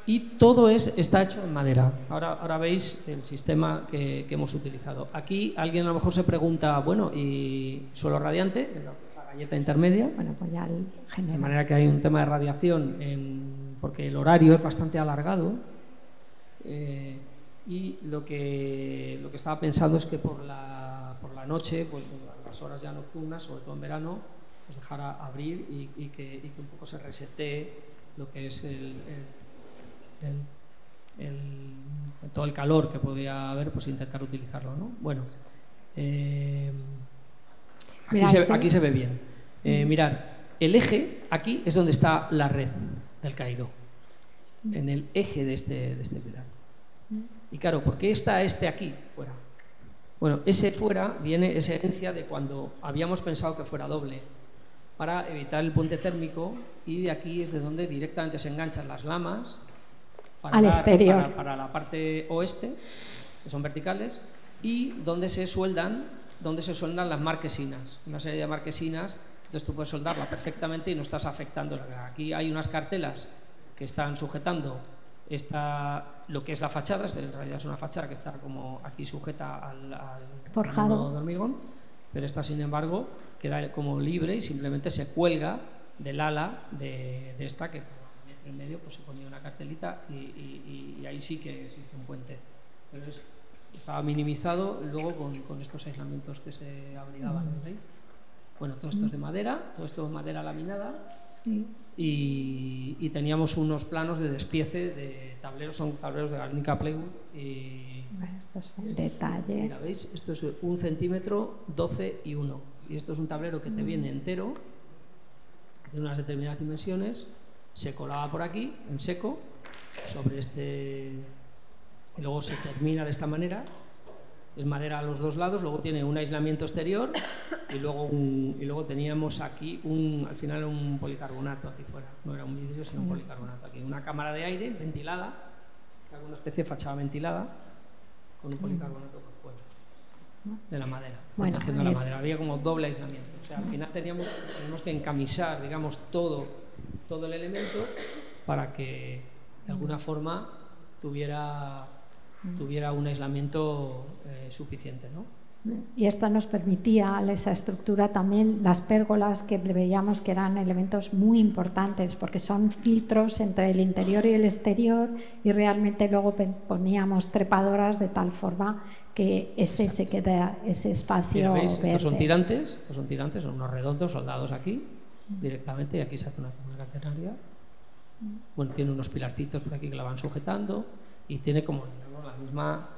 y todo está hecho en madera. Ahora veis el sistema que hemos utilizado. Aquí alguien a lo mejor se pregunta, bueno, ¿y suelo radiante? La galleta intermedia. Bueno, pues ya de manera que hay un tema de radiación porque el horario es bastante alargado y lo que estaba pensando es que por la noche, pues las horas ya nocturnas, sobre todo en verano, pues dejar abrir y que un poco se resetee lo que es todo el calor que podía haber, pues intentar utilizarlo, ¿no? Bueno, aquí se ve bien. Mirad, el eje aquí es donde está la red del Cairo, en el eje de este pilar. Y claro, ¿por qué está aquí fuera? Bueno, ese fuera viene esa herencia de cuando habíamos pensado que fuera doble, para evitar el puente térmico, y de aquí es de donde directamente se enganchan las lamas al exterior para la parte oeste, que son verticales, y donde se sueldan las marquesinas, una serie de marquesinas. Entonces tú puedes soldarla perfectamente y no estás afectando. Aquí hay unas cartelas que están sujetando lo que es la fachada, en realidad es una fachada que está como aquí sujeta al forjado de hormigón. pero esta, sin embargo, queda como libre y simplemente se cuelga del ala de esta, que en medio pues se ponía una cartelita y ahí sí que existe un puente, pero estaba minimizado luego con estos aislamientos que se abrigaban, ¿veis? Bueno, todo esto es de madera, todo esto es madera laminada, sí. y teníamos unos planos de despiece de tableros, son tableros de Guernica Plywood. Esto es el detalle. Mira, ¿veis? Esto es 1 centímetro, 12 y 1. Y esto es un tablero que te viene entero, que tiene unas determinadas dimensiones, se colaba por aquí, en seco, sobre este, y luego se termina de esta manera. Es madera a los dos lados, luego tiene un aislamiento exterior y luego teníamos aquí al final un policarbonato aquí fuera, no era un vidrio sino un policarbonato aquí, una cámara de aire ventilada, que era una especie de fachada ventilada con un policarbonato por fuera de la madera, protegiendo la madera, había como doble aislamiento, o sea, al final teníamos que encamisar, digamos, todo el elemento para que de alguna forma tuviera un aislamiento suficiente, ¿no? Y esto nos permitía, esa estructura también, las pérgolas que veíamos que eran elementos muy importantes porque son filtros entre el interior y el exterior, y realmente luego poníamos trepadoras de tal forma que se queda ese espacio. Mira, ¿veis? verde. Estos son tirantes, son unos redondos soldados aquí directamente, y aquí se hace una catenaria. Bueno, tiene unos pilarcitos por aquí que la van sujetando y tiene como la misma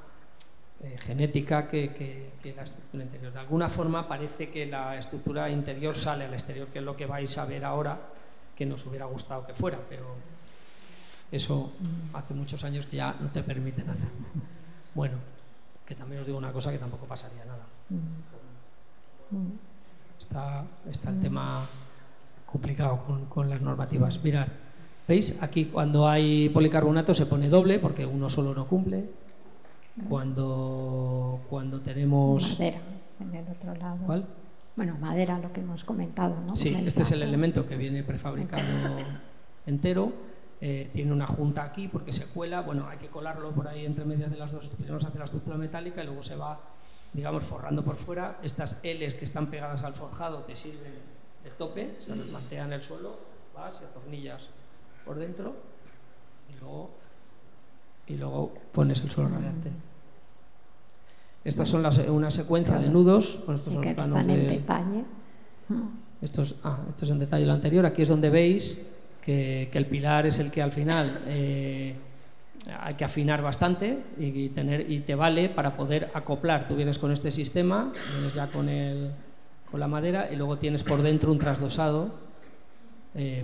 genética que la estructura interior. De alguna forma parece que la estructura interior sale al exterior, que es lo que vais a ver ahora, que nos hubiera gustado que fuera, pero eso hace muchos años que ya no te permiten hacer. Bueno, que también os digo una cosa, que tampoco pasaría nada. Está el tema complicado con las normativas. Mirad, ¿veis? Aquí cuando hay policarbonato se pone doble porque uno solo no cumple. Cuando tenemos... Madera, es en el otro lado. ¿Cuál? Bueno, madera, lo que hemos comentado, ¿no? Sí, este es el elemento que viene prefabricado entero. Tiene una junta aquí porque se cuela. Bueno, hay que colarlo por ahí entre medias de las dos. Primero se hace la estructura metálica y luego se va, digamos, forrando por fuera. Estas L's que están pegadas al forjado te sirven de tope, se desmantela en el suelo, vas y atornillas por dentro y luego pones el suelo radiante. Estas son una secuencia de nudos. Bueno, estos son los planos están en detalle. Esto es en detalle lo anterior. Aquí es donde veis que el pilar es el que al final hay que afinar bastante y te vale para poder acoplar. Tú vienes con este sistema, vienes ya con la madera, y luego tienes por dentro un trasdosado,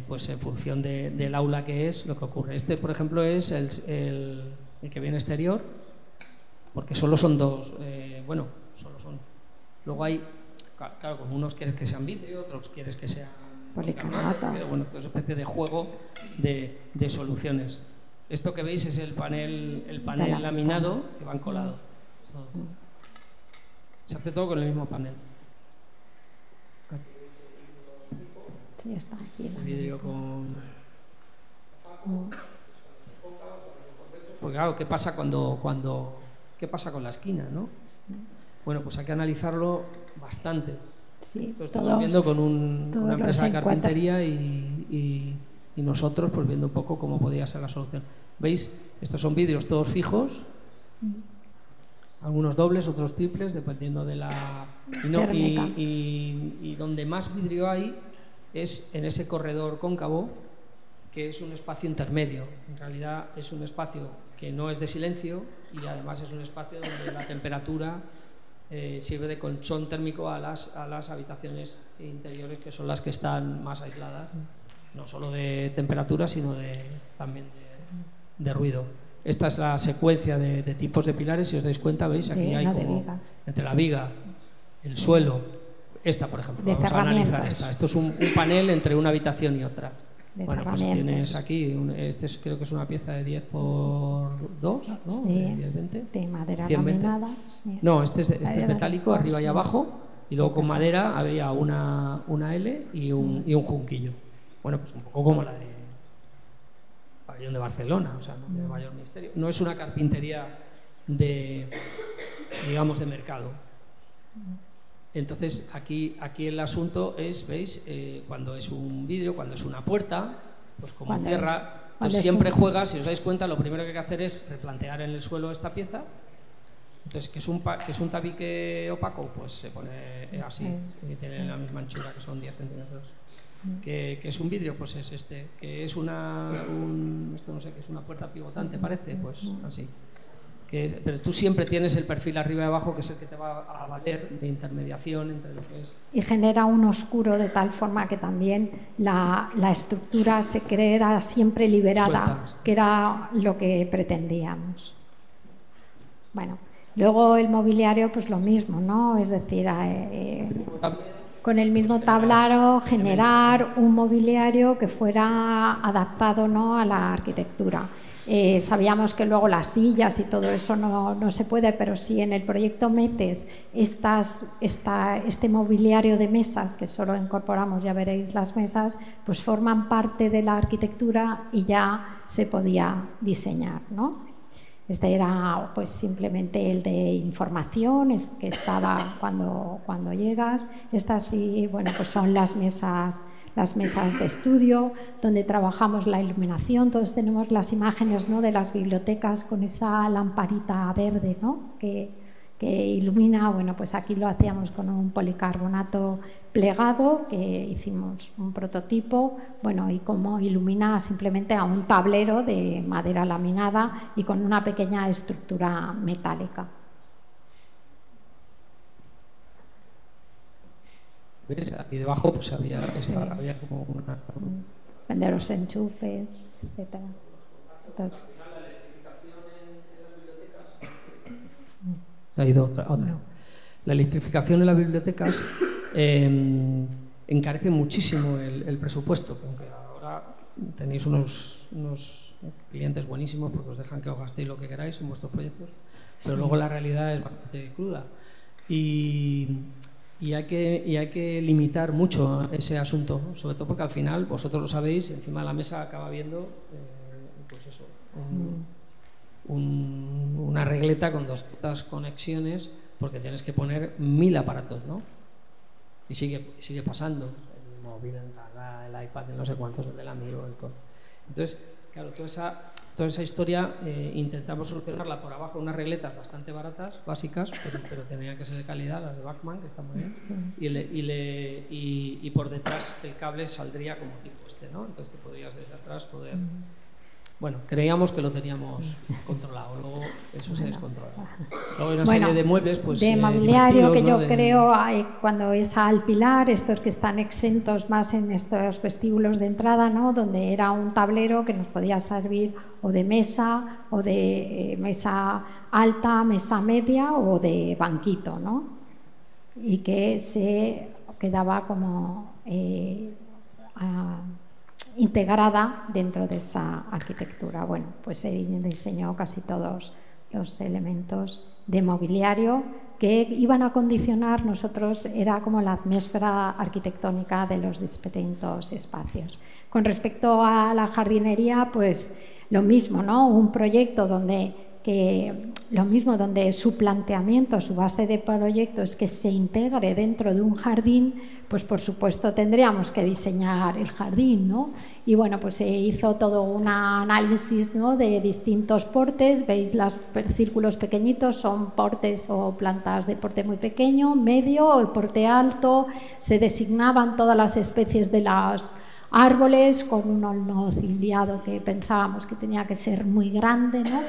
pues en función del aula que es lo que ocurre. Este, por ejemplo, es el que viene exterior, porque solo son dos. Solo son. Luego hay, claro, como unos quieres que sean vidrio, otros quieres que sean policarbonato. Pero bueno, esto es una especie de juego de soluciones. Esto que veis es el panel laminado que va encolado. Se hace todo con el mismo panel. Sí, está aquí. El vidrio con... Porque claro, ¿qué pasa qué pasa con la esquina, ¿no? Sí. Bueno, pues hay que analizarlo bastante. Sí, Esto estamos viendo con una empresa de carpintería y nosotros pues viendo un poco cómo podría ser la solución. ¿Veis? Estos son vidrios todos fijos, algunos dobles, otros triples, dependiendo de la... Y donde más vidrio hay es en ese corredor cóncavo, que es un espacio intermedio. En realidad es un espacio que no es de silencio y además es un espacio donde la temperatura sirve de colchón térmico a las habitaciones interiores, que son las que están más aisladas, no solo de temperatura, sino también de ruido. Esta es la secuencia de tipos de pilares. Si os dais cuenta, veis, aquí hay como entre la viga, el suelo, esta por ejemplo, vamos a analizar esta. Esto es un panel entre una habitación y otra. Bueno, pues tienes aquí, creo que es una pieza de 10 por 2, ¿no? Sí, de 10, 20. De madera 120. laminada. Sí. No, este es metálico, arriba y abajo, y luego con madera había una L y un junquillo. Bueno, pues un poco como la de Pabellón de Barcelona, o sea, no tiene mayor misterio. No es una carpintería de mercado. Entonces, aquí el asunto es, ¿veis? Cuando es un vidrio, cuando es una puerta, pues como cierra, pues siempre juega, si os dais cuenta, lo primero que hay que hacer es replantear en el suelo esta pieza. Entonces, que es un tabique opaco, pues se pone así, y tiene la misma anchura, que son 10 centímetros. Que es un vidrio, pues es este. Que es esto no sé, que es una puerta pivotante, parece, pues así. Pero tú siempre tienes el perfil arriba y abajo, que es el que te va a valer de intermediación entre lo que es... Y genera un oscuro de tal forma que también la estructura se queda siempre liberada, suelta, que era lo que pretendíamos. Bueno, luego el mobiliario, pues lo mismo, ¿no? Es decir, con el mismo tablero generar un mobiliario que fuera adaptado, ¿no?, a la arquitectura. Sabíamos que luego las sillas y todo eso no se puede, pero si en el proyecto metes este mobiliario de mesas, que solo incorporamos, ya veréis las mesas, pues forman parte de la arquitectura y ya se podía diseñar, ¿no? Este era pues simplemente el de información, que estaba cuando llegas. Estas sí, bueno, pues son las mesas de estudio, donde trabajamos la iluminación. Todos tenemos las imágenes, ¿no?, de las bibliotecas con esa lamparita verde, ¿no?, que ilumina. Bueno, pues aquí lo hacíamos con un policarbonato plegado, que hicimos un prototipo, bueno, y cómo ilumina simplemente a un tablero de madera laminada y con una pequeña estructura metálica. ¿Ves? Aquí debajo pues había como una... Vender los enchufes, etc. Entonces, ha ido otra. No. La electrificación en las bibliotecas encarece muchísimo el presupuesto, aunque ahora tenéis unos clientes buenísimos porque os dejan que os gastéis lo que queráis en vuestros proyectos, pero luego la realidad es bastante cruda y hay que limitar mucho ese asunto, sobre todo porque al final, vosotros lo sabéis, encima de la mesa acaba viendo pues eso, una regleta con 200 conexiones, porque tienes que poner 1000 aparatos, ¿no? Y sigue pasando. El móvil, el iPad, no sé cuántos, el de la Miro, el todo. Entonces, claro, toda esa historia intentamos solucionarla por abajo, unas regletas bastante baratas, básicas, pero tenían que ser de calidad, las de Bachmann, que están muy bien, y por detrás el cable saldría como tipo ¿no? Entonces tú podrías desde atrás poder... Bueno, creíamos que lo teníamos controlado, luego eso se descontrola. Luego hay una serie de muebles, pues... De mobiliario que yo creo, cuando es al pilar, estos que están exentos más en estos vestíbulos de entrada, ¿no?, donde era un tablero que nos podía servir o de mesa alta, mesa media o de banquito, ¿no? Y que se quedaba como... integrada dentro de esa arquitectura. Bueno, pues se diseñó casi todos los elementos de mobiliario que iban a condicionar, nosotros era como la atmósfera arquitectónica de los distintos espacios. Con respecto a la jardinería, pues lo mismo, ¿no? Un proyecto donde su planteamiento, su base de proyecto es que se integre dentro de un jardín, pues por supuesto tendríamos que diseñar el jardín, ¿no? Y bueno, pues se hizo todo un análisis, ¿no?, de distintos portes. Veis los círculos pequeñitos, son portes o plantas de porte muy pequeño, medio o porte alto. Se designaban todas las especies de las árboles con un olmo ciliado que pensábamos que tenía que ser muy grande, ¿no?,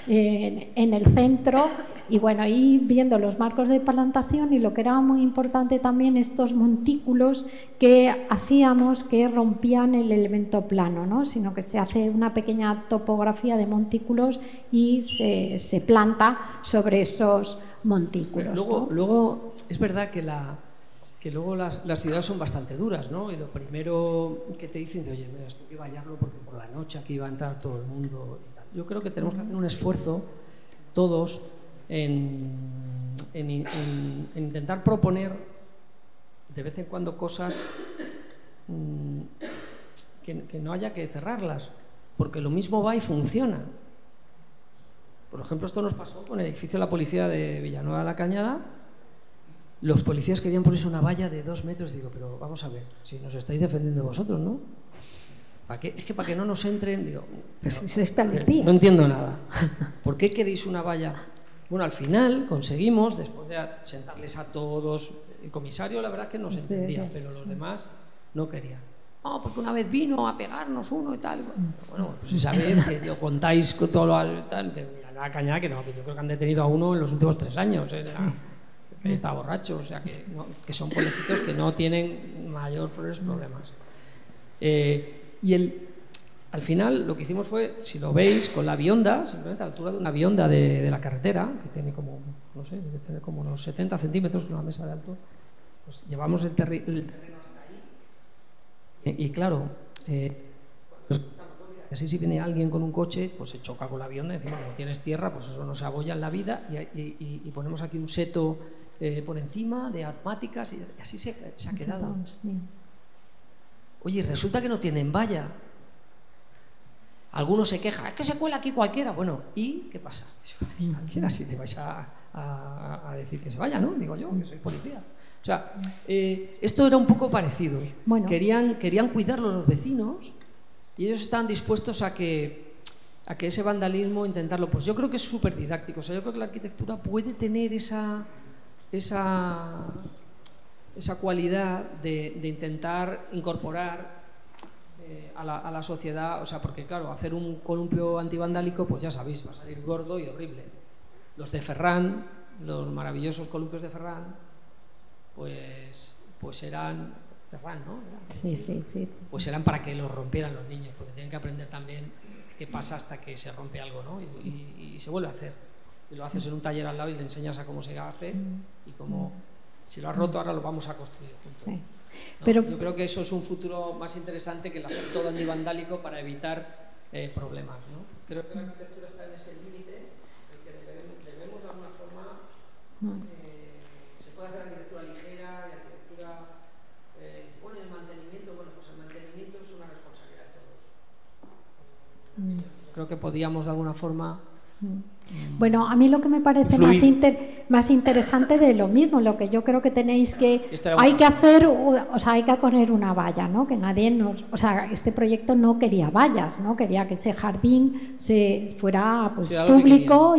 en el centro. Y bueno, y viendo los marcos de plantación, y lo que era muy importante también, estos montículos que hacíamos que rompían el elemento plano, ¿no?, sino que se hace una pequeña topografía de montículos y se planta sobre esos montículos. Luego es verdad que luego las ciudades son bastante duras, ¿no? Y lo primero que te dicen es, oye, mira, esto hay que vallarlo porque por la noche aquí va a entrar todo el mundo y tal. Yo creo que tenemos que hacer un esfuerzo todos en intentar proponer de vez en cuando cosas que no haya que cerrarlas, porque lo mismo va y funciona. Por ejemplo, esto nos pasó con el edificio de la policía de Villanueva de la Cañada. los policías querían ponerse una valla de 2 metros. Digo, pero vamos a ver, si nos estáis defendiendo vosotros, ¿no? ¿Para qué? Es que para que no nos entren. Digo, pero, no entiendo nada. ¿Por qué queréis una valla? Bueno, al final conseguimos, después de sentarles a todos, el comisario la verdad es que nos entendía, pero los demás no querían. No, porque una vez vino a pegarnos uno y tal. Bueno, pues esa vez que lo contáis con todo lo tal, que la cañada que no, que yo creo que han detenido a uno en los últimos 3 años. Que está borracho, o sea, que son pueblecitos que no tienen mayores problemas. Al final lo que hicimos fue, si lo veis, con la bionda, simplemente a la altura de una bionda de la carretera, que tiene como, no sé, debe tener como unos 70 centímetros, una mesa de alto, pues llevamos el terreno hasta ahí. Y claro, así si viene alguien con un coche, pues se choca con la bionda, encima como tienes tierra, pues eso no se abolla en la vida, y ponemos aquí un seto por encima de armáticas, y así se ha quedado. Oye, resulta que no tienen valla. Algunos se quejan, es que se cuela aquí cualquiera. Bueno, ¿y qué pasa? Cualquiera, si le vais a decir que se vaya, ¿no? Digo yo, que soy policía. O sea, esto era un poco parecido. Bueno. Querían cuidarlo los vecinos y ellos estaban dispuestos a que ese vandalismo, intentarlo. Pues yo creo que es súper didáctico. O sea, yo creo que la arquitectura puede tener esa cualidad de intentar incorporar a la sociedad, o sea, porque claro, hacer un columpio antivandálico, pues ya sabéis, va a salir gordo y horrible. Los de Ferran, los maravillosos columpios de Ferran, pues eran Ferran, ¿no? Sí. Pues eran para que los rompieran los niños, porque tienen que aprender también qué pasa hasta que se rompe algo, ¿no? Y se vuelve a hacer. Y lo haces en un taller al lado y le enseñas a cómo se hace y cómo, si lo has roto, ahora lo vamos a construir juntos. Sí. ¿No? Pero yo creo que eso es un futuro más interesante que el hacer todo antivandálico para evitar problemas, ¿no? Creo que la arquitectura está en ese límite en que debemos de alguna forma se puede hacer arquitectura ligera y arquitectura bueno, el mantenimiento, bueno, pues el mantenimiento es una responsabilidad de todos. Creo que podíamos de alguna forma Bueno, a mí lo que me parece más interesante de lo mismo, lo que yo creo que tenéis que hay que hacer, o sea, hay que poner una valla, ¿no? Que nadie nos, o sea, este proyecto no quería vallas, ¿no? Quería que ese jardín se fuera pues público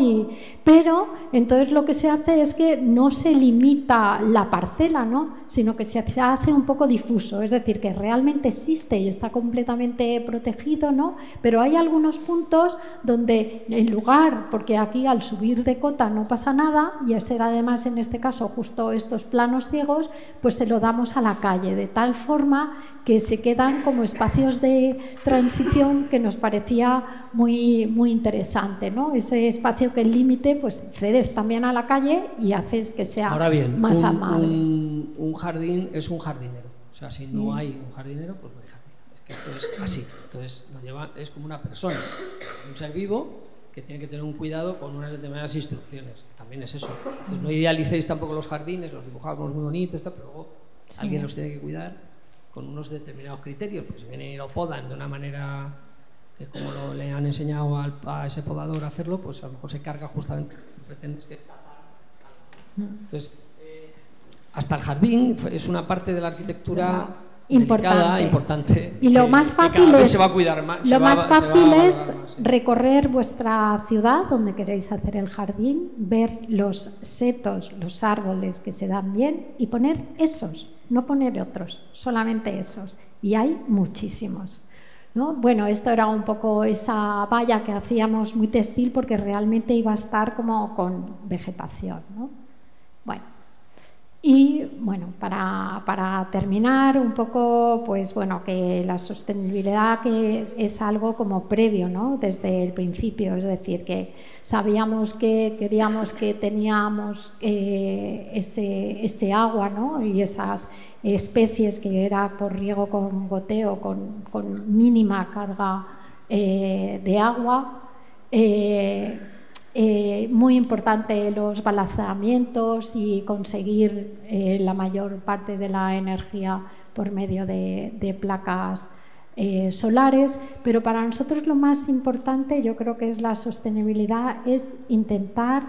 pero entonces lo que se hace es que no se limita la parcela, ¿no? Sino que se hace un poco difuso, es decir, que realmente existe y está completamente protegido, ¿no? Pero hay algunos puntos donde en lugar, porque aquí al subir de cota no pasa nada y ser además en este caso justo estos planos ciegos, pues se lo damos a la calle de tal forma que se quedan como espacios de transición que nos parecía muy interesante, ¿no? Ese espacio que el límite pues cedes también a la calle y haces que sea más amable. Un jardín es un jardinero, o sea, si no hay un jardinero pues no hay jardín, es que esto es así, entonces es como una persona, un ser vivo que tiene que tener un cuidado con unas determinadas instrucciones. También es eso. Entonces no idealicéis tampoco los jardines, los dibujamos muy bonitos, pero luego alguien los tiene que cuidar con unos determinados criterios. Pues si vienen y lo podan de una manera que es como le han enseñado a ese podador a hacerlo, pues a lo mejor se carga justamente. Pretendes que entonces, hasta el jardín es una parte de la arquitectura importante. Y lo más fácil es, se va a cuidar más, recorrer vuestra ciudad donde queréis hacer el jardín, ver los setos, los árboles que se dan bien y poner esos, no poner otros, solamente esos. Y hay muchísimos, ¿no? Bueno, esto era un poco esa valla que hacíamos muy textil porque realmente iba a estar como con vegetación, ¿no? Bueno. Y bueno, para terminar un poco, pues bueno, que la sostenibilidad que es algo como previo, ¿no? Desde el principio, es decir, que sabíamos que queríamos que teníamos ese agua, ¿no? Y esas especies que era por riego con goteo, con mínima carga de agua. Muy importante los balanceamientos y conseguir la mayor parte de la energía por medio de placas solares, pero para nosotros lo más importante, yo creo que es la sostenibilidad, es intentar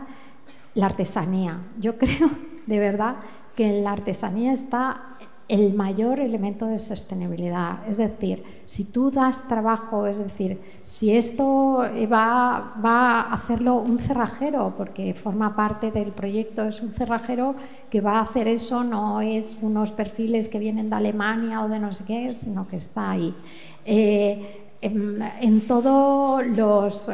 la artesanía. Yo creo de verdad que en la artesanía está el mayor elemento de sostenibilidad. Es decir, si tú das trabajo, es decir, si esto va a hacerlo un cerrajero, porque forma parte del proyecto, es un cerrajero que va a hacer eso, no es unos perfiles que vienen de Alemania o de no sé qué, sino que está ahí. En todos los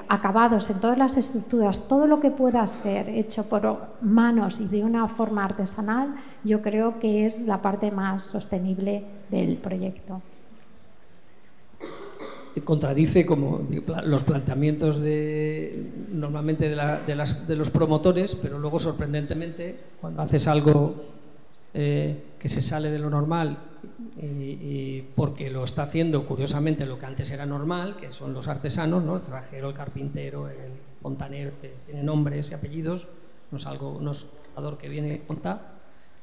acabados, en todas las estructuras, todo lo que pueda ser hecho por manos y de una forma artesanal, yo creo que es la parte más sostenible del proyecto. Contradice como los planteamientos normalmente de los promotores, pero luego sorprendentemente cuando haces algo que se sale de lo normal y porque lo está haciendo curiosamente lo que antes era normal, que son los artesanos, ¿no? El cerrajero, el carpintero, el fontanero, que tienen nombres y apellidos, no es un jugador que viene a contar,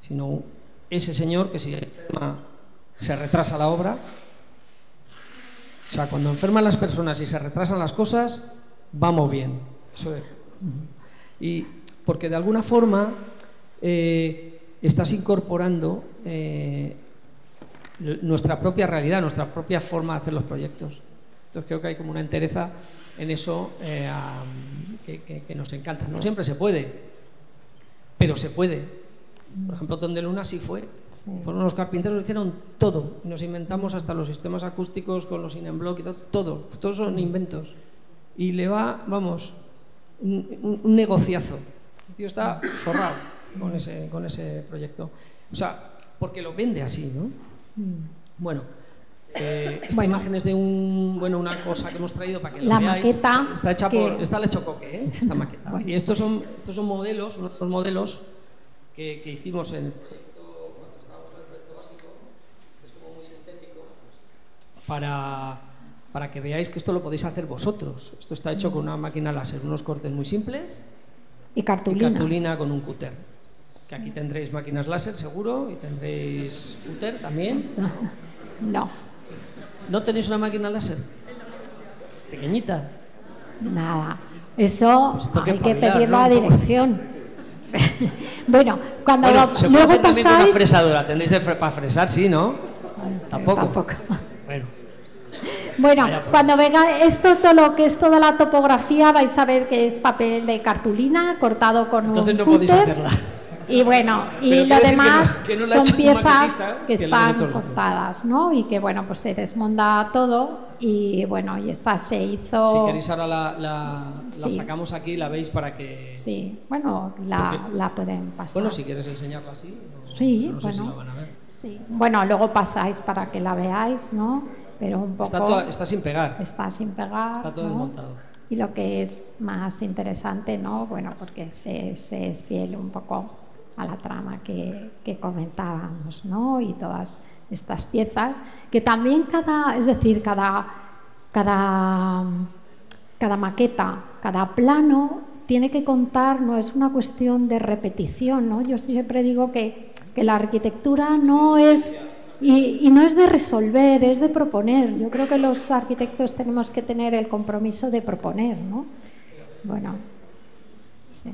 sino ese señor que si enferma se retrasa la obra. O sea, cuando enferman las personas y se retrasan las cosas, vamos bien. Eso es. Y porque de alguna forma estás incorporando nuestra propia realidad, nuestra propia forma de hacer los proyectos. Entonces creo que hay como una entereza en eso que nos encanta. No siempre se puede, pero se puede. Por ejemplo, Donde Luna sí fue. Sí. Fueron los carpinteros que hicieron todo. Nos inventamos hasta los sistemas acústicos con los in-en-block y todo. Todos son inventos. Y le va, vamos, un negociazo. El tío está forrado con ese proyecto. O sea, porque lo vende así, ¿no? Bueno, esta imagen es de una cosa que hemos traído para que la veáis. Maqueta está hecha esta la hecho Coque, ¿eh? Esta maqueta. Bueno. Y estos son modelos, unos modelos que hicimos en el proyecto, cuando estábamos en el proyecto básico, que es como muy sintético, para que veáis que esto lo podéis hacer vosotros. Esto está hecho con una máquina láser, unos cortes muy simples y cartulina con un cúter. Que aquí tendréis máquinas láser seguro y tendréis cúter también. No. ¿No tenéis una máquina láser? Pequeñita. Nada. Eso pues hay que pedirlo a dirección. Bueno, cuando se puede luego hacer también con pasáis... una fresadora. Tenéis para fresar, sí, ¿no? Sí, tampoco. Bueno, cuando venga todo lo que es toda la topografía, vais a ver que es papel de cartulina cortado con Entonces un no cúter. Podéis hacerla. Y bueno, y lo demás son piezas que están cortadas, ¿no? Y que bueno, pues se desmonta todo y bueno, y esta se hizo... Si queréis ahora la sacamos aquí, la veis para que... Sí, bueno, la pueden pasar. Bueno, si quieres enseñarla así, sí, no sé si la van a ver. Sí, bueno, luego pasáis para que la veáis, ¿no? Pero un poco... Está sin pegar. Está sin pegar. Está todo desmontado. Y lo que es más interesante, ¿no? Bueno, porque se es fiel un poco a la trama que comentábamos, ¿no? Y todas estas piezas, que también cada maqueta, cada plano tiene que contar, no es una cuestión de repetición, ¿no? Yo siempre digo que la arquitectura no es... Y no es de resolver, es de proponer. Yo creo que los arquitectos tenemos que tener el compromiso de proponer, ¿no? Bueno, sí.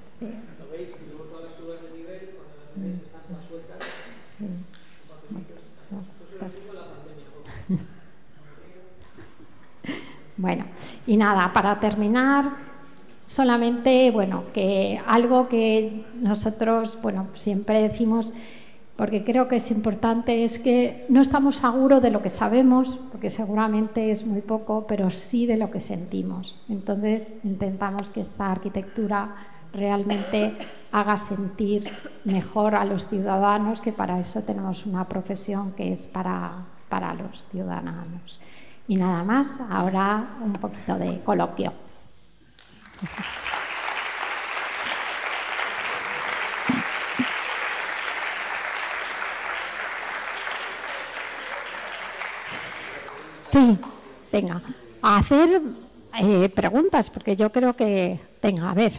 Sí. ¿Lo veis? Y luego todas las curvas de nivel, cuando las están más sueltas. Sí. Bueno, y nada, para terminar, solamente, bueno, que algo que nosotros, bueno, siempre decimos, porque creo que es importante, es que no estamos seguros de lo que sabemos, porque seguramente es muy poco, pero sí de lo que sentimos. Entonces, intentamos que esta arquitectura realmente haga sentir mejor a los ciudadanos, que para eso tenemos una profesión que es para los ciudadanos. Y nada más, ahora un poquito de coloquio. Sí, venga, a hacer preguntas, porque yo creo que... Venga, a ver.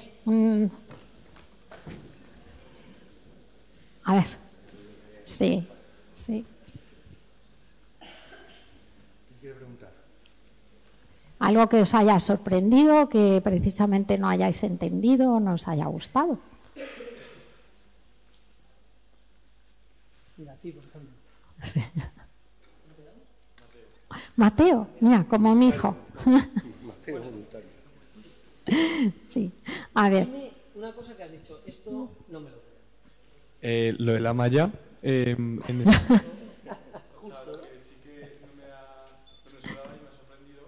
A ver. Sí, sí. quiere preguntar. Algo que os haya sorprendido, que precisamente no hayáis entendido o no os haya gustado. Mira, a ti, por ejemplo. Sí. Mateo, mira, como mi hijo. Mateo voluntario. Sí, a ver. Dime una cosa que has dicho, esto no me lo creo. Lo de la malla, en Justo, ¿no? Sí que no me ha dado y me ha sorprendido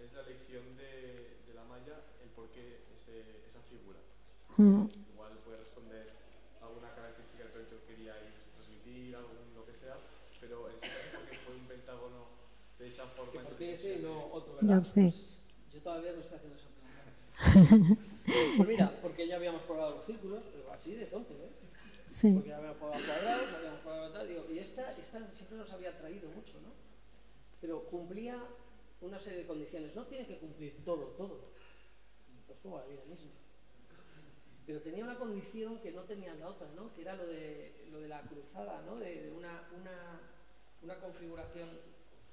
es la elección de la malla, el por qué esa figura. Igual puede responder alguna característica del proyecto que queríais transmitir, lo que sea, pero en este caso porque fue un pentágono de esa forma. ¿Por qué ese y no otro, verdad? Yo sé. Yo todavía no estoy haciendo esa pregunta. Pues mira, porque ya habíamos probado los círculos, pero así de tonto, ¿eh? Sí. Porque ya habíamos probado cuadrados, habíamos probado tal, digo, y esta siempre nos había atraído mucho, ¿no? Pero cumplía una serie de condiciones. No tiene que cumplir todo. Pues como la vida misma. Pero tenía una condición que no tenía la otra, ¿no? Que era lo de la cruzada, ¿no? De una configuración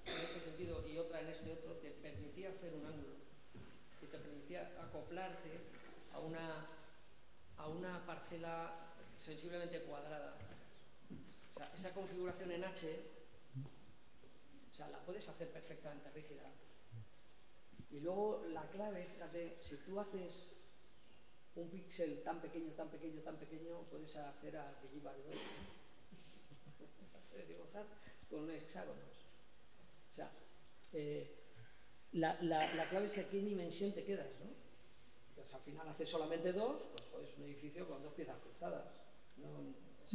en este sentido y otra en este otro, te permitía hacer un ángulo, que te permitía acoplarte a una parcela sensiblemente cuadrada. O sea, esa configuración en H, o sea, la puedes hacer perfectamente rígida. Y luego la clave, fíjate, si tú haces un píxel tan pequeño, puedes hacer a Billy Bardot. Puedes dibujar con hexágonos. O sea, la clave es a qué dimensión te quedas, ¿no? Pues al final haces solamente dos, pues es un edificio con dos piezas cruzadas. No,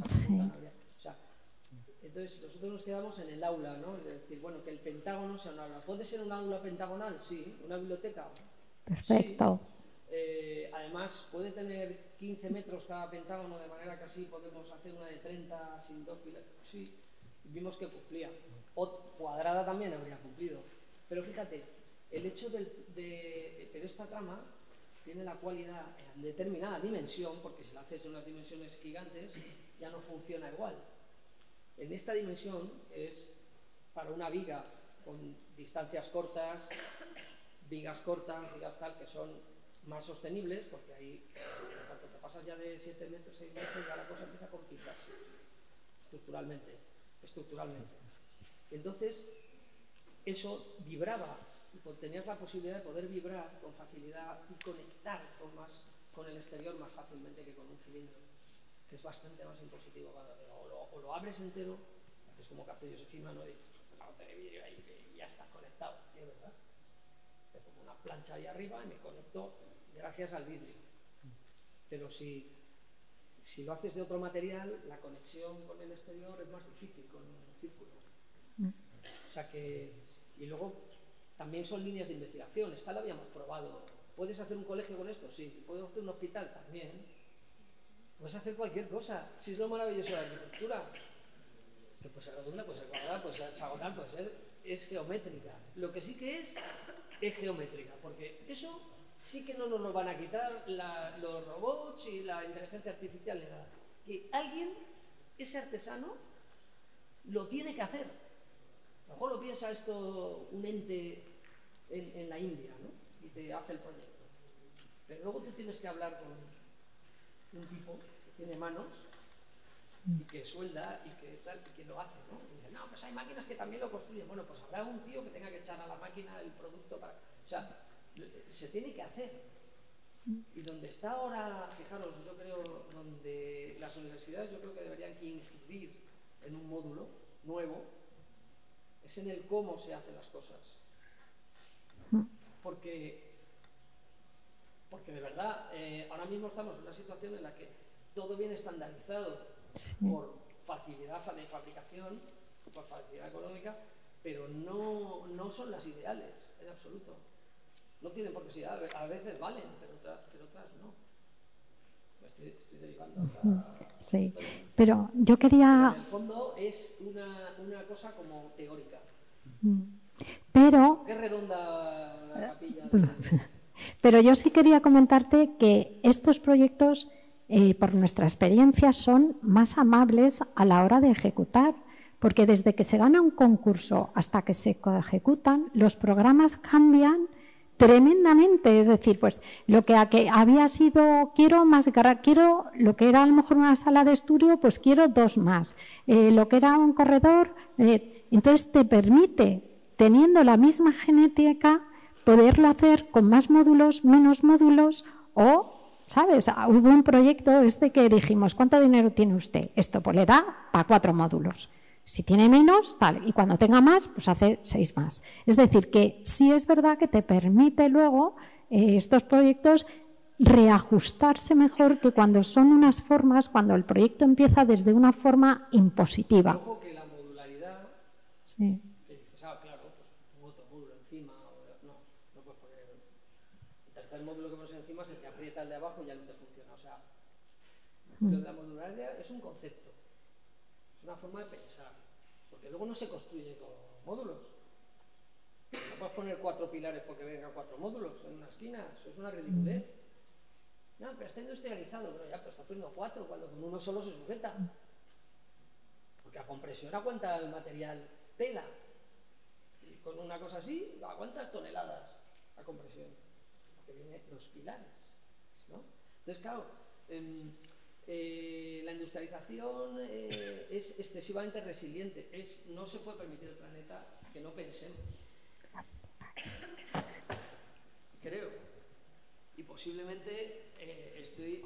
sí. o sea, entonces nosotros nos quedamos en el aula, ¿no? Es decir, bueno, que el pentágono sea un aula. ¿Puede ser un aula pentagonal? Sí. ¿Una biblioteca? Perfecto. Sí. Además, puede tener 15 metros cada pentágono, de manera que así podemos hacer una de 30 sin dos pilares. Sí, vimos que cumplía. Cuadrada también habría cumplido. Pero fíjate, el hecho pero esta trama tiene la cualidad en determinada dimensión, porque si la haces en unas dimensiones gigantes, ya no funciona igual. En esta dimensión es para una viga con distancias cortas, vigas tal, que son más sostenibles, porque ahí, cuando te pasas ya de 7 metros, 6 metros, ya la cosa empieza a complicarse estructuralmente. Entonces, eso vibraba, y tenías la posibilidad de poder vibrar con facilidad y conectar con el exterior más fácilmente que con un cilindro, que es bastante más impositivo. O lo abres entero, haces como que hace Josefina, ¿no? Y dices, la bota de vidrio ahí y ya estás conectado, ¿sí, verdad? Te pongo una plancha ahí arriba y me conecto gracias al vidrio. Pero si lo haces de otro material, la conexión con el exterior es más difícil con un círculo. O sea que... Y luego también son líneas de investigación. Esta la habíamos probado. ¿Puedes hacer un colegio con esto? Sí. ¿Puedes hacer un hospital? También. Puedes hacer cualquier cosa. Si es lo maravilloso de la arquitectura. Que puede ser redonda, puede ser cuadrada, puede ser hexagonal, puede ser... Es geométrica. Lo que sí que es geométrica. Porque eso sí que no nos lo van a quitar los robots y la inteligencia artificial ni nada. Que alguien, ese artesano, lo tiene que hacer. A lo mejor lo piensa esto un ente en la India, ¿no? Y te hace el proyecto. Pero luego tú tienes que hablar con un tipo que tiene manos y que suelda y que tal, y que lo hace, ¿no? Y dice, no, pues hay máquinas que también lo construyen. Bueno, pues habrá un tío que tenga que echar a la máquina el producto para... O sea, se tiene que hacer. Y donde está ahora, fijaros, yo creo, donde las universidades yo creo que deberían que incidir en un módulo nuevo, es en el cómo se hacen las cosas. Porque de verdad, ahora mismo estamos en una situación en la que todo viene estandarizado por facilidad de fabricación, por facilidad económica, pero no son las ideales, en absoluto. No tienen por qué ser, a veces valen, pero otras no. Estoy derivando. Sí, pero yo quería... Pero en el fondo es una cosa como teórica. Pero... Qué redonda la capilla. Pero yo sí quería comentarte que estos proyectos, por nuestra experiencia, son más amables a la hora de ejecutar, porque desde que se gana un concurso hasta que se ejecutan, los programas cambian tremendamente. Es decir, pues lo que había sido, quiero lo que era a lo mejor una sala de estudio, pues quiero 2 más. Lo que era un corredor, entonces te permite, teniendo la misma genética, poderlo hacer con más módulos, menos módulos o, ¿sabes? Hubo un proyecto que dijimos, ¿cuánto dinero tiene usted? Esto pues le da para 4 módulos. Si tiene menos, tal, y cuando tenga más, pues hace 6 más. Es decir, que sí es verdad que te permite luego estos proyectos reajustarse mejor que cuando son unas formas, cuando el proyecto empieza desde una forma impositiva. Ojo que la modularidad, sí. que dices, claro, pues otro módulo encima, no puedes poner el tercer módulo que pones encima, se te aprieta el de abajo y ya no te funciona. O sea, la modularidad es un concepto, es una forma de pensar, porque luego no se construye con módulos. No puedes poner 4 pilares porque vengan 4 módulos en una esquina, eso es una ridiculez. No, pero está industrializado, pero ya, pues está poniendo 4 cuando con uno solo se sujeta. Porque a compresión aguanta el material tela. Y con una cosa así, aguantas toneladas a compresión. Porque vienen los pilares, ¿no? Entonces, claro, la industrialización es excesivamente resiliente. No se puede permitir el planeta que no pensemos. Creo. Y posiblemente estoy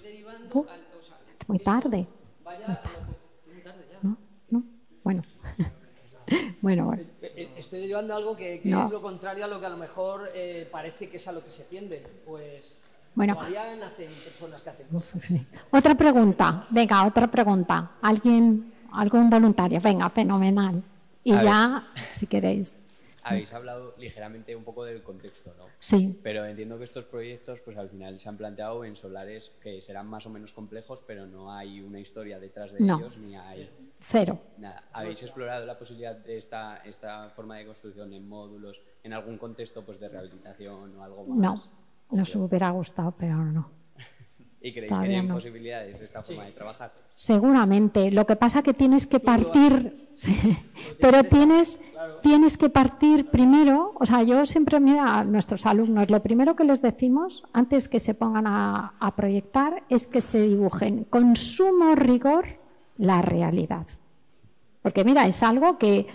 derivando al... O sea, es muy tarde. Muy tarde ya. ¿No? Bueno. bueno. Estoy derivando algo que no. Es lo contrario a lo que a lo mejor parece que es a lo que se tiende. Pues bueno. Todavía nacen personas que hacen cosas. Sí. Otra pregunta. Venga, otra pregunta. ¿Algún voluntario? Venga, fenomenal. Y ya, si queréis... Habéis hablado ligeramente un poco del contexto, ¿no? Sí. Pero entiendo que estos proyectos, pues al final se han planteado en solares que serán más o menos complejos, pero no hay una historia detrás de ellos, ni hay... Cero. Nada. ¿Habéis explorado la posibilidad de esta forma de construcción en módulos, en algún contexto pues de rehabilitación o algo más? No, nos hubiera gustado, pero no. ¿Y creéis que tienen posibilidades esta forma de trabajar? Seguramente. Lo que pasa es que tienes que partir... Sí, pero tienes que partir primero, o sea, yo siempre, mira, a nuestros alumnos, lo primero que les decimos, antes que se pongan a proyectar, es que se dibujen con sumo rigor la realidad. Porque mira, es algo que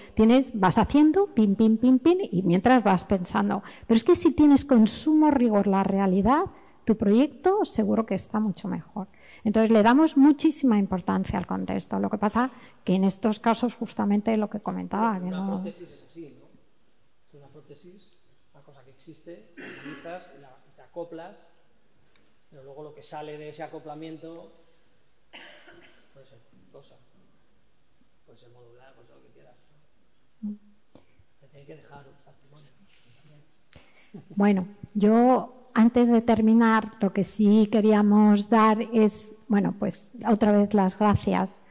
vas haciendo, pin, pin, pin, pin, y mientras vas pensando. Pero es que si tienes con sumo rigor la realidad, tu proyecto seguro que está mucho mejor. Entonces le damos muchísima importancia al contexto. Lo que pasa que en estos casos justamente lo que comentaba. Una prótesis es así, ¿no? Es una prótesis, una cosa que existe, la analizas, te acoplas, pero luego lo que sale de ese acoplamiento puede ser cosa, puede ser modular, puede ser lo que quieras. Te tiene que dejar un patrimonio. Bueno, yo... Antes de terminar, lo que sí queríamos dar es, bueno, pues otra vez las gracias,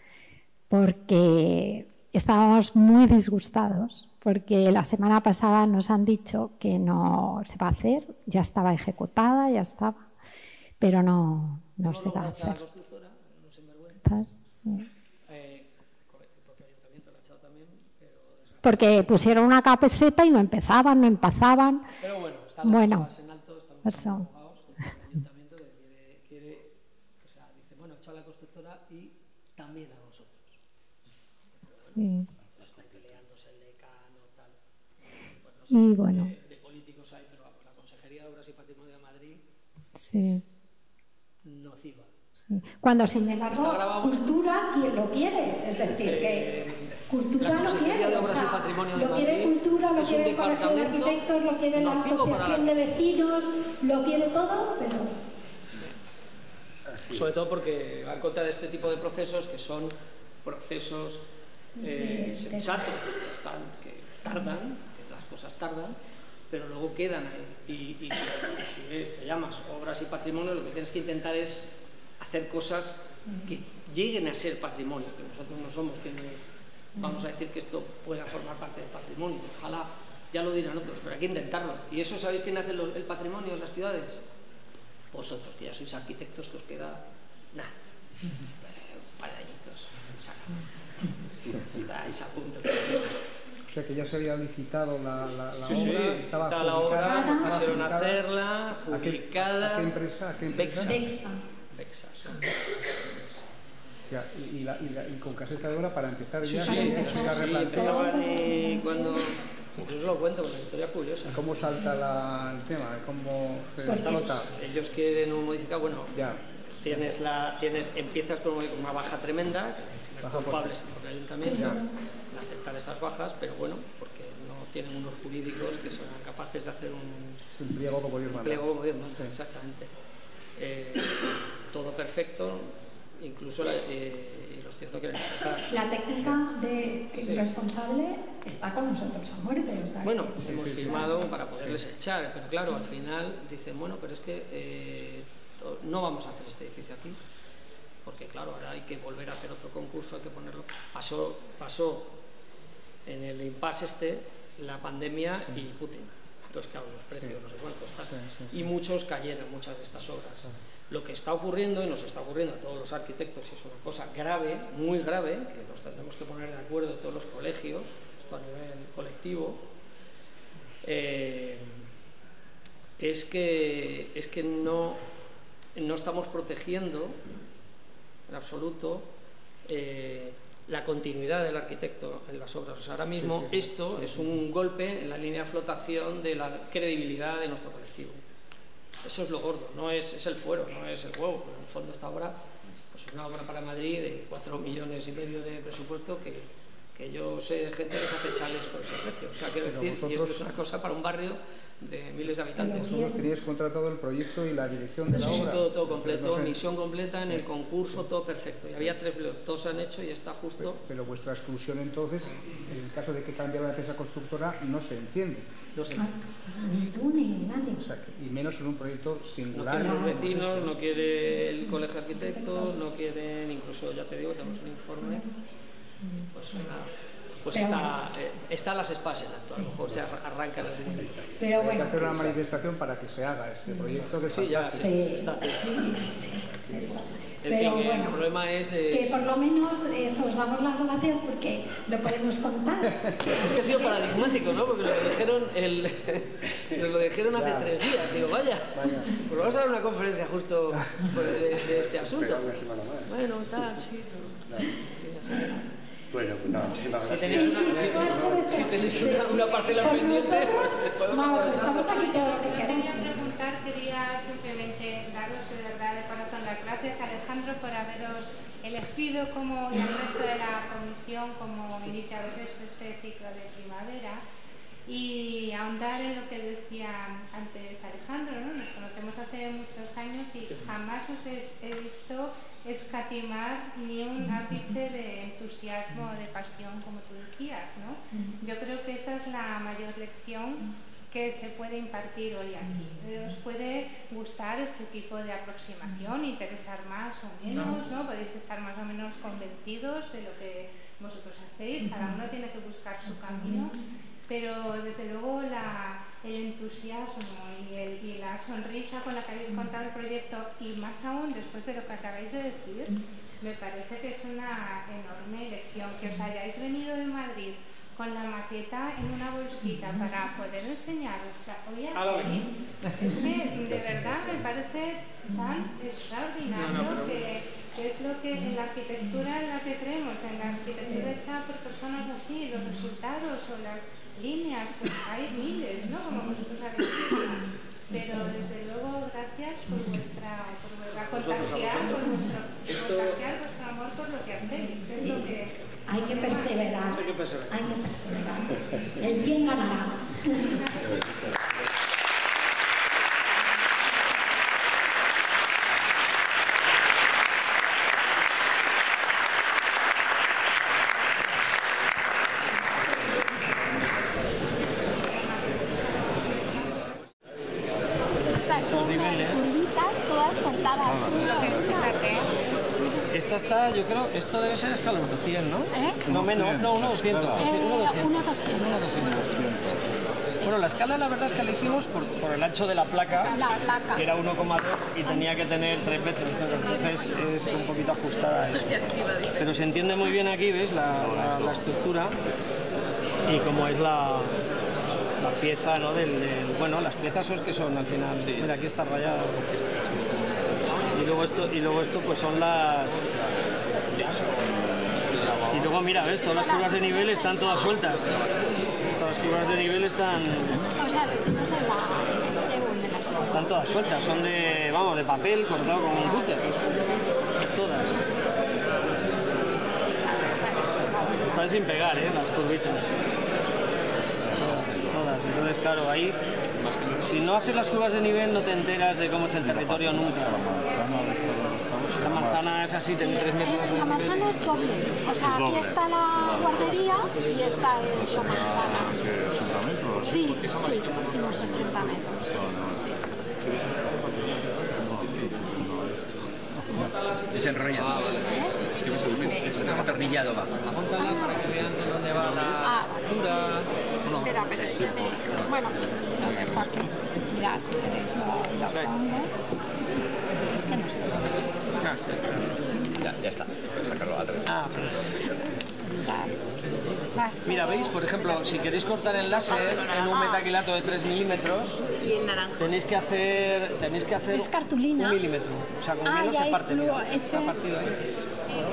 porque estábamos muy disgustados, porque la semana pasada nos han dicho que no se va a hacer, ya estaba ejecutada, ya estaba, pero no se va a hacer. Sí. Porque pusieron una capeseta y no empezaban. Pero bueno, Persona. El ayuntamiento quiere, o sea, dice, bueno, echa a la constructora y también a nosotros. Sí. Están peleándose el decano, tal. Pues no sé, y bueno. De políticos hay, pero vamos, la Consejería de Obras y Patrimonio de Madrid sí. Es nociva. Sí. Cuando sin embargo, cultura lo quiere, es decir, que cultura lo quiere, o sea, lo quiere cultura, lo quiere el colegio de arquitectos, lo quiere la asociación de vecinos, lo quiere todo, pero... Sobre todo porque va en contra de este tipo de procesos que son procesos sensatos, que tardan, que las cosas tardan, pero luego quedan ahí. Y si te llamas obras y patrimonio, lo que tienes que intentar es hacer cosas que lleguen a ser patrimonio, que nosotros no somos quienes vamos a decir que esto pueda formar parte del patrimonio. Ojalá, ya lo dirán otros, pero hay que intentarlo. ¿Y eso sabéis quién hace el patrimonio en las ciudades? Vosotros, que ya sois arquitectos, que os queda nada, para añitos. Estáis a punto. O sea que ya se había licitado la obra, estaba está la obra, quisieron adjudicada. hacerla, publicada. ¿A qué empresa? Bexa. Ya, y con caseta de obra para empezar ya. Empezaban cuando... Incluso lo cuento, porque la historia es curiosa. ¿Cómo salta el tema? ¿Cómo se nota? Ellos quieren modificar, bueno, ya. Empiezas con una baja tremenda, culpables por el ayuntamiento, aceptar esas bajas, pero bueno, porque no tienen unos jurídicos que sean capaces de hacer un pliego como Dios manda. Exactamente. Todo perfecto, incluso los cierto que la técnica responsable está con nosotros a muerte. O sea, bueno, hemos firmado para poderles echar, pero claro, al final dicen, bueno, pero es que no vamos a hacer este edificio aquí, porque claro, ahora hay que volver a hacer otro concurso, hay que ponerlo. Pasó en el impasse la pandemia y Putin. Entonces, claro, los precios, no sé cuántos, y muchos cayeron, muchas de estas obras. Lo que está ocurriendo, y nos está ocurriendo a todos los arquitectos, y es una cosa grave, muy grave, que nos tendremos que poner de acuerdo todos los colegios, esto a nivel colectivo, es que no estamos protegiendo en absoluto la continuidad del arquitecto en las obras. O sea, ahora mismo esto es un golpe en la línea de flotación de la credibilidad de nuestro colectivo. Eso es lo gordo, no es el fuero, no es el huevo, pero en el fondo esta obra pues es una obra para Madrid de 4,5 millones de presupuesto que yo sé de gente que se hace chales por ese precio. O sea, quiero decir, y esto es una cosa para un barrio de miles de habitantes. ¿Vosotros teníais contratado el proyecto y la dirección de la obra? Sí, todo completo, misión completa, en el concurso, todo perfecto. Y había 3 bloques, todos se han hecho y está justo. Pero vuestra exclusión entonces, en el caso de que cambie la empresa constructora, no se entiende. No sé. Ni tú ni nadie. O sea, y menos en un proyecto singular. No quieren los vecinos, no quiere el colegio de arquitectos, no quieren, incluso ya te digo, tenemos un informe. Pues nada. Pues está a las espacios, a lo mejor se arranca las líneas. Pero hay bueno, que hacer una manifestación para que se haga este proyecto que sí, ya se está haciendo. En fin, bueno, el problema es que por lo menos eso, os damos las gracias porque lo podemos contar. Es que ha sido paradigmático, ¿no? Porque nos lo dijeron hace 3 días. Digo, vaya, pues vamos a dar una conferencia justo de este asunto. Bueno, tal, sí. Bueno, pues nada, muchísimas gracias. Si tenéis una parcela pendiente, pues podemos... Vamos, estamos aquí todos. Quería simplemente daros de verdad de corazón las gracias, Alejandro, por haberos elegido y al resto de la comisión como iniciadores de este ciclo de primavera. Y ahondar en lo que decía antes Alejandro, ¿no? Nos conocemos hace muchos años y jamás os he visto escatimar ni un ápice de entusiasmo o de pasión, como tú decías, ¿no? Yo creo que esa es la mayor lección que se puede impartir hoy aquí. Os puede gustar este tipo de aproximación, interesar más o menos, ¿no? Podéis estar más o menos convencidos de lo que vosotros hacéis, cada uno tiene que buscar su camino. Pero desde luego el entusiasmo y la sonrisa con la que habéis contado el proyecto, y más aún después de lo que acabáis de decir, me parece que es una enorme lección. Que os hayáis venido de Madrid con la maqueta en una bolsita para poder enseñarosla hoy aquí, es que de verdad me parece tan extraordinario que es lo que en la arquitectura en la que creemos, en la arquitectura hecha por personas así, los resultados o las líneas, pues hay miles, ¿no? Como vosotros habéis dicho. Pero desde luego gracias por contagiar vuestro amor por lo que hacéis. Es lo que hay que perseverar. El bien ganará. Estas son curvitas, todas cortadas. Esta está, yo creo, esto debe ser escalón 100, ¿no? ¿Eh? No, menos, no, 1 200. 1 200. 1 200. Bueno, la escala la verdad es que la hicimos por el ancho de la placa, que era 1,2 y tenía que tener 3 metros, entonces es un poquito ajustada a eso. Pero se entiende muy bien aquí, ¿ves? La estructura y cómo es la pieza, ¿no? Bueno, las piezas son que son al final. Sí. Mira, aquí está rayada. Y luego esto pues son las... Y luego mira, ¿ves? Todas las curvas de nivel están todas sueltas. Estas curvas de nivel están... O sea, lo hicimos en la están todas sueltas, son de, vamos, de papel cortado con un cúter. Todas. Están sin pegar, las curvitas. Todas. Entonces, claro, ahí, si no haces las curvas de nivel, no te enteras de cómo es el territorio nunca. La manzana es así, tiene 3 metros. La manzana es doble. O sea, aquí está la guardería y esta es la manzana. ¿80 metros? Sí, unos 80 metros. Sí. Desenrollado. Es que es atornillado, va. Apóntala para que vean de dónde va la altura. Espera, pero es que bueno, lo dejo aquí. Mirad, si queréis lo pongo. Es que no sé. Ya está. Sacarlo al revés. Mira, veis, por ejemplo, si queréis cortar el láser en un metaquilato de 3 milímetros, tenéis que hacer es cartulina. 1 milímetro. O sea, con menos se parte. Está partido ahí.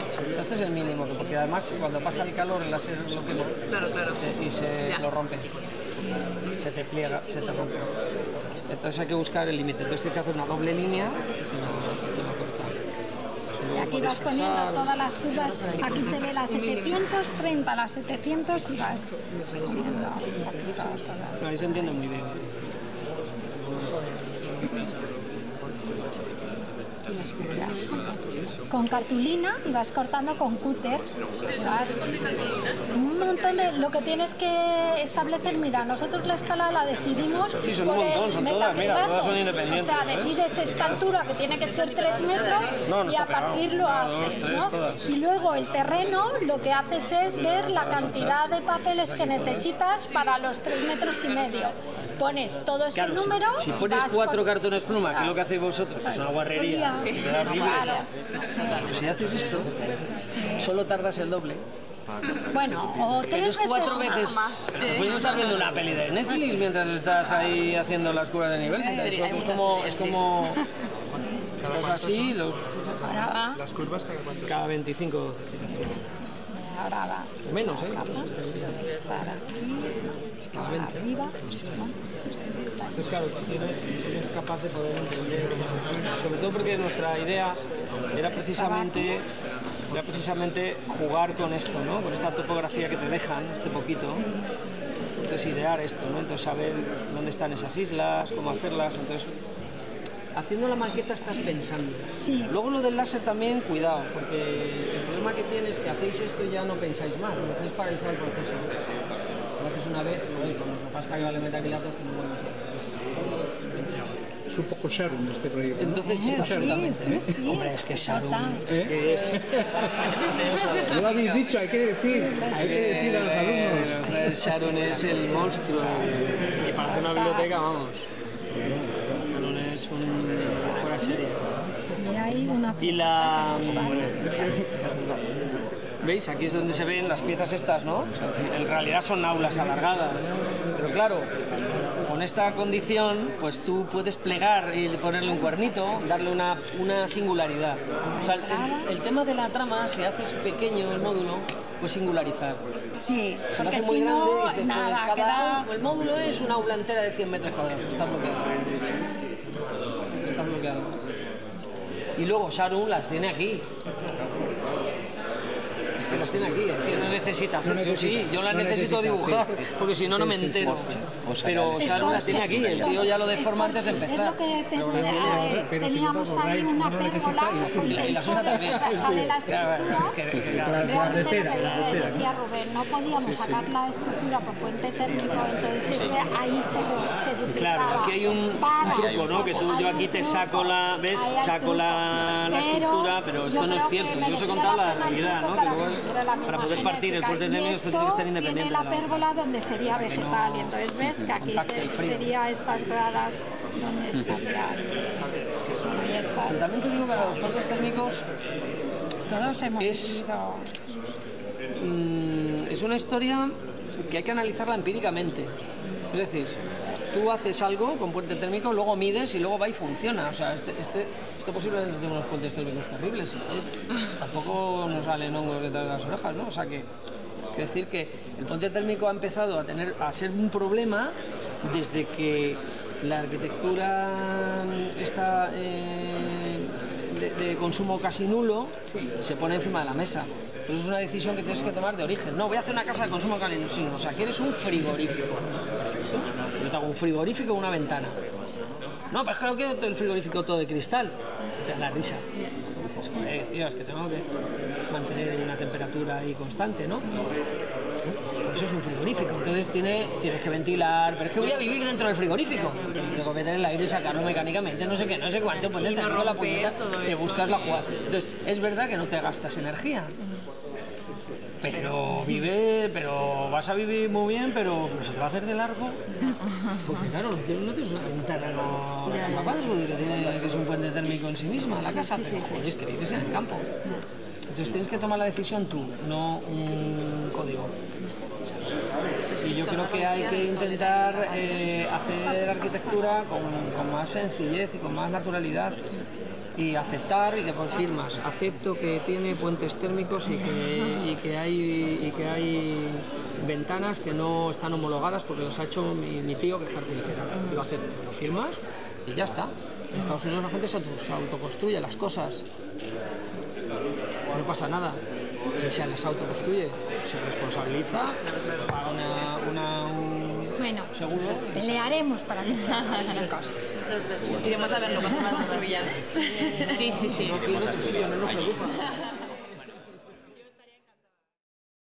O sea, este es el mínimo, porque además cuando pasa el calor el láser lo quema y se lo rompe. Se te pliega, se te rompe. Entonces hay que buscar el límite. Entonces hay que hacer una doble línea y aquí vas poniendo todas las curvas. Aquí se ve las 730, las 700 y vas poniendo todas. Ahí se entiende muy bien. Con cartulina y vas cortando con cúter. Un montón de... Lo que tienes que establecer, mira, nosotros la escala la decidimos. Sí, son un montón, son todas, mira, todas son independientes. O sea, decides esta altura que tiene que ser 3 metros y a partir lo haces, ¿no? Y luego el terreno lo que haces es ver la cantidad de papeles que necesitas para los 3,5 metros. Pones todo ese número. Si pones 4 cartones pluma, que es lo que hacéis vosotros, que es una guarrería, claro. Pero si haces esto, solo tardas el doble. Bueno, o 3 veces 4 veces más. Puedes estar viendo una peli de Netflix mientras estás ahí haciendo las curvas de nivel. Es como estás así, las curvas cada 25. Ahora va. Menos, Está arriba. Entonces, claro, es capaz de poder entender, sobre todo porque nuestra idea era precisamente jugar con esto, ¿no? Con esta topografía que te dejan, este poquito. Entonces, idear esto, ¿no? Entonces, saber dónde están esas islas, cómo hacerlas. Entonces, haciendo la maqueta estás pensando. Sí. Luego lo del láser también, cuidado, porque el problema que tienes es que hacéis esto y ya no pensáis más, lo hacéis paralizar el proceso. Lo haces una vez, con la pasta que vale metaquilato, que no vuelves a pensar. Es un poco Sharon este proyecto. Entonces, sí. Hombre, es que Sharon, es que es... Lo habéis dicho, hay que decir a los alumnos. Sharon es el monstruo, y para hacer una biblioteca, vamos. Sharon es fuera serie. Y la... ¿Veis? Aquí es donde se ven las piezas estas, ¿no? En realidad son aulas alargadas. Pero claro, con esta condición, pues tú puedes plegar y ponerle un cuernito, darle una singularidad. O sea, el tema de la trama, si haces pequeño el módulo, pues singularizar. Sí, si lo haces muy grande, dices, nada, el módulo es una aula entera de 100 metros cuadrados, está bloqueado. Está bloqueado. Y luego Sharon las tiene aquí. Que las tiene aquí, es que no necesita hacer. Yo las necesito dibujar, porque si no, no me entero. Pero Sharon las tiene aquí, el tío ya lo deforma antes de empezar. Teníamos ahí una pérgola con tensores, sale la estructura. Realmente lo que decía Rubén, no podíamos sacar la estructura por puente térmico, entonces ahí se duplicaba. Claro, aquí hay un truco, ¿no? Que yo aquí te saco la estructura, pero esto no es cierto. Yo os he contado la realidad, ¿no? tuviera la misma poder partir el puente térmico esto tiene que estar independiente. Tiene la pérgola donde sería vegetal, y entonces ves que aquí sería estas gradas donde estaría Pero también te digo que los puentes térmicos todos hemos es una historia que hay que analizarla empíricamente. Es decir, tú haces algo con puente térmico, luego mides y luego va y funciona. O sea, esto posiblemente es de unos puentes térmicos terribles. Tampoco nos salen hongos detrás de las orejas, ¿no? O sea, que quiero decir que el puente térmico ha empezado a ser un problema desde que la arquitectura está de consumo casi nulo se pone encima de la mesa. Pues es una decisión que tienes que tomar de origen. No, voy a hacer una casa de consumo casi nulo. O sea, quieres un frigorífico. Perfecto. Yo te hago un frigorífico o una ventana. No, pero es que no quiero el frigorífico todo de cristal. Te da la risa. Dices, joder, tío, es que tengo que mantener una temperatura ahí constante, ¿no? Pues eso es un frigorífico, entonces tienes que ventilar, pero es que voy a vivir dentro del frigorífico, tengo que meter el aire y sacarlo mecánicamente, no sé qué, no sé cuánto, pues te rompo la puñeta, te buscas la jugada. Entonces, es verdad que no te gastas energía, pero vas a vivir muy bien, pero se te va a hacer de largo, porque claro, no tienes una ventana que es un puente térmico en sí misma, la casa, pero joder, es que vives en el campo. Entonces tienes que tomar la decisión tú, no un código. Y yo creo que hay que intentar hacer arquitectura con más sencillez y con más naturalidad y aceptar y que por firmas acepto que tiene puentes térmicos y que hay ventanas que no están homologadas porque los ha hecho mi tío que es carpintero. Lo acepto, lo firmas y ya está. En Estados Unidos la gente se autoconstruye las cosas. No pasa nada. Y se las autoconstruye, se responsabiliza, paga bueno, seguro. Pelearemos para que sean chicos. Iremos a verlo cuando más construyas. Sí. No nos preocupa.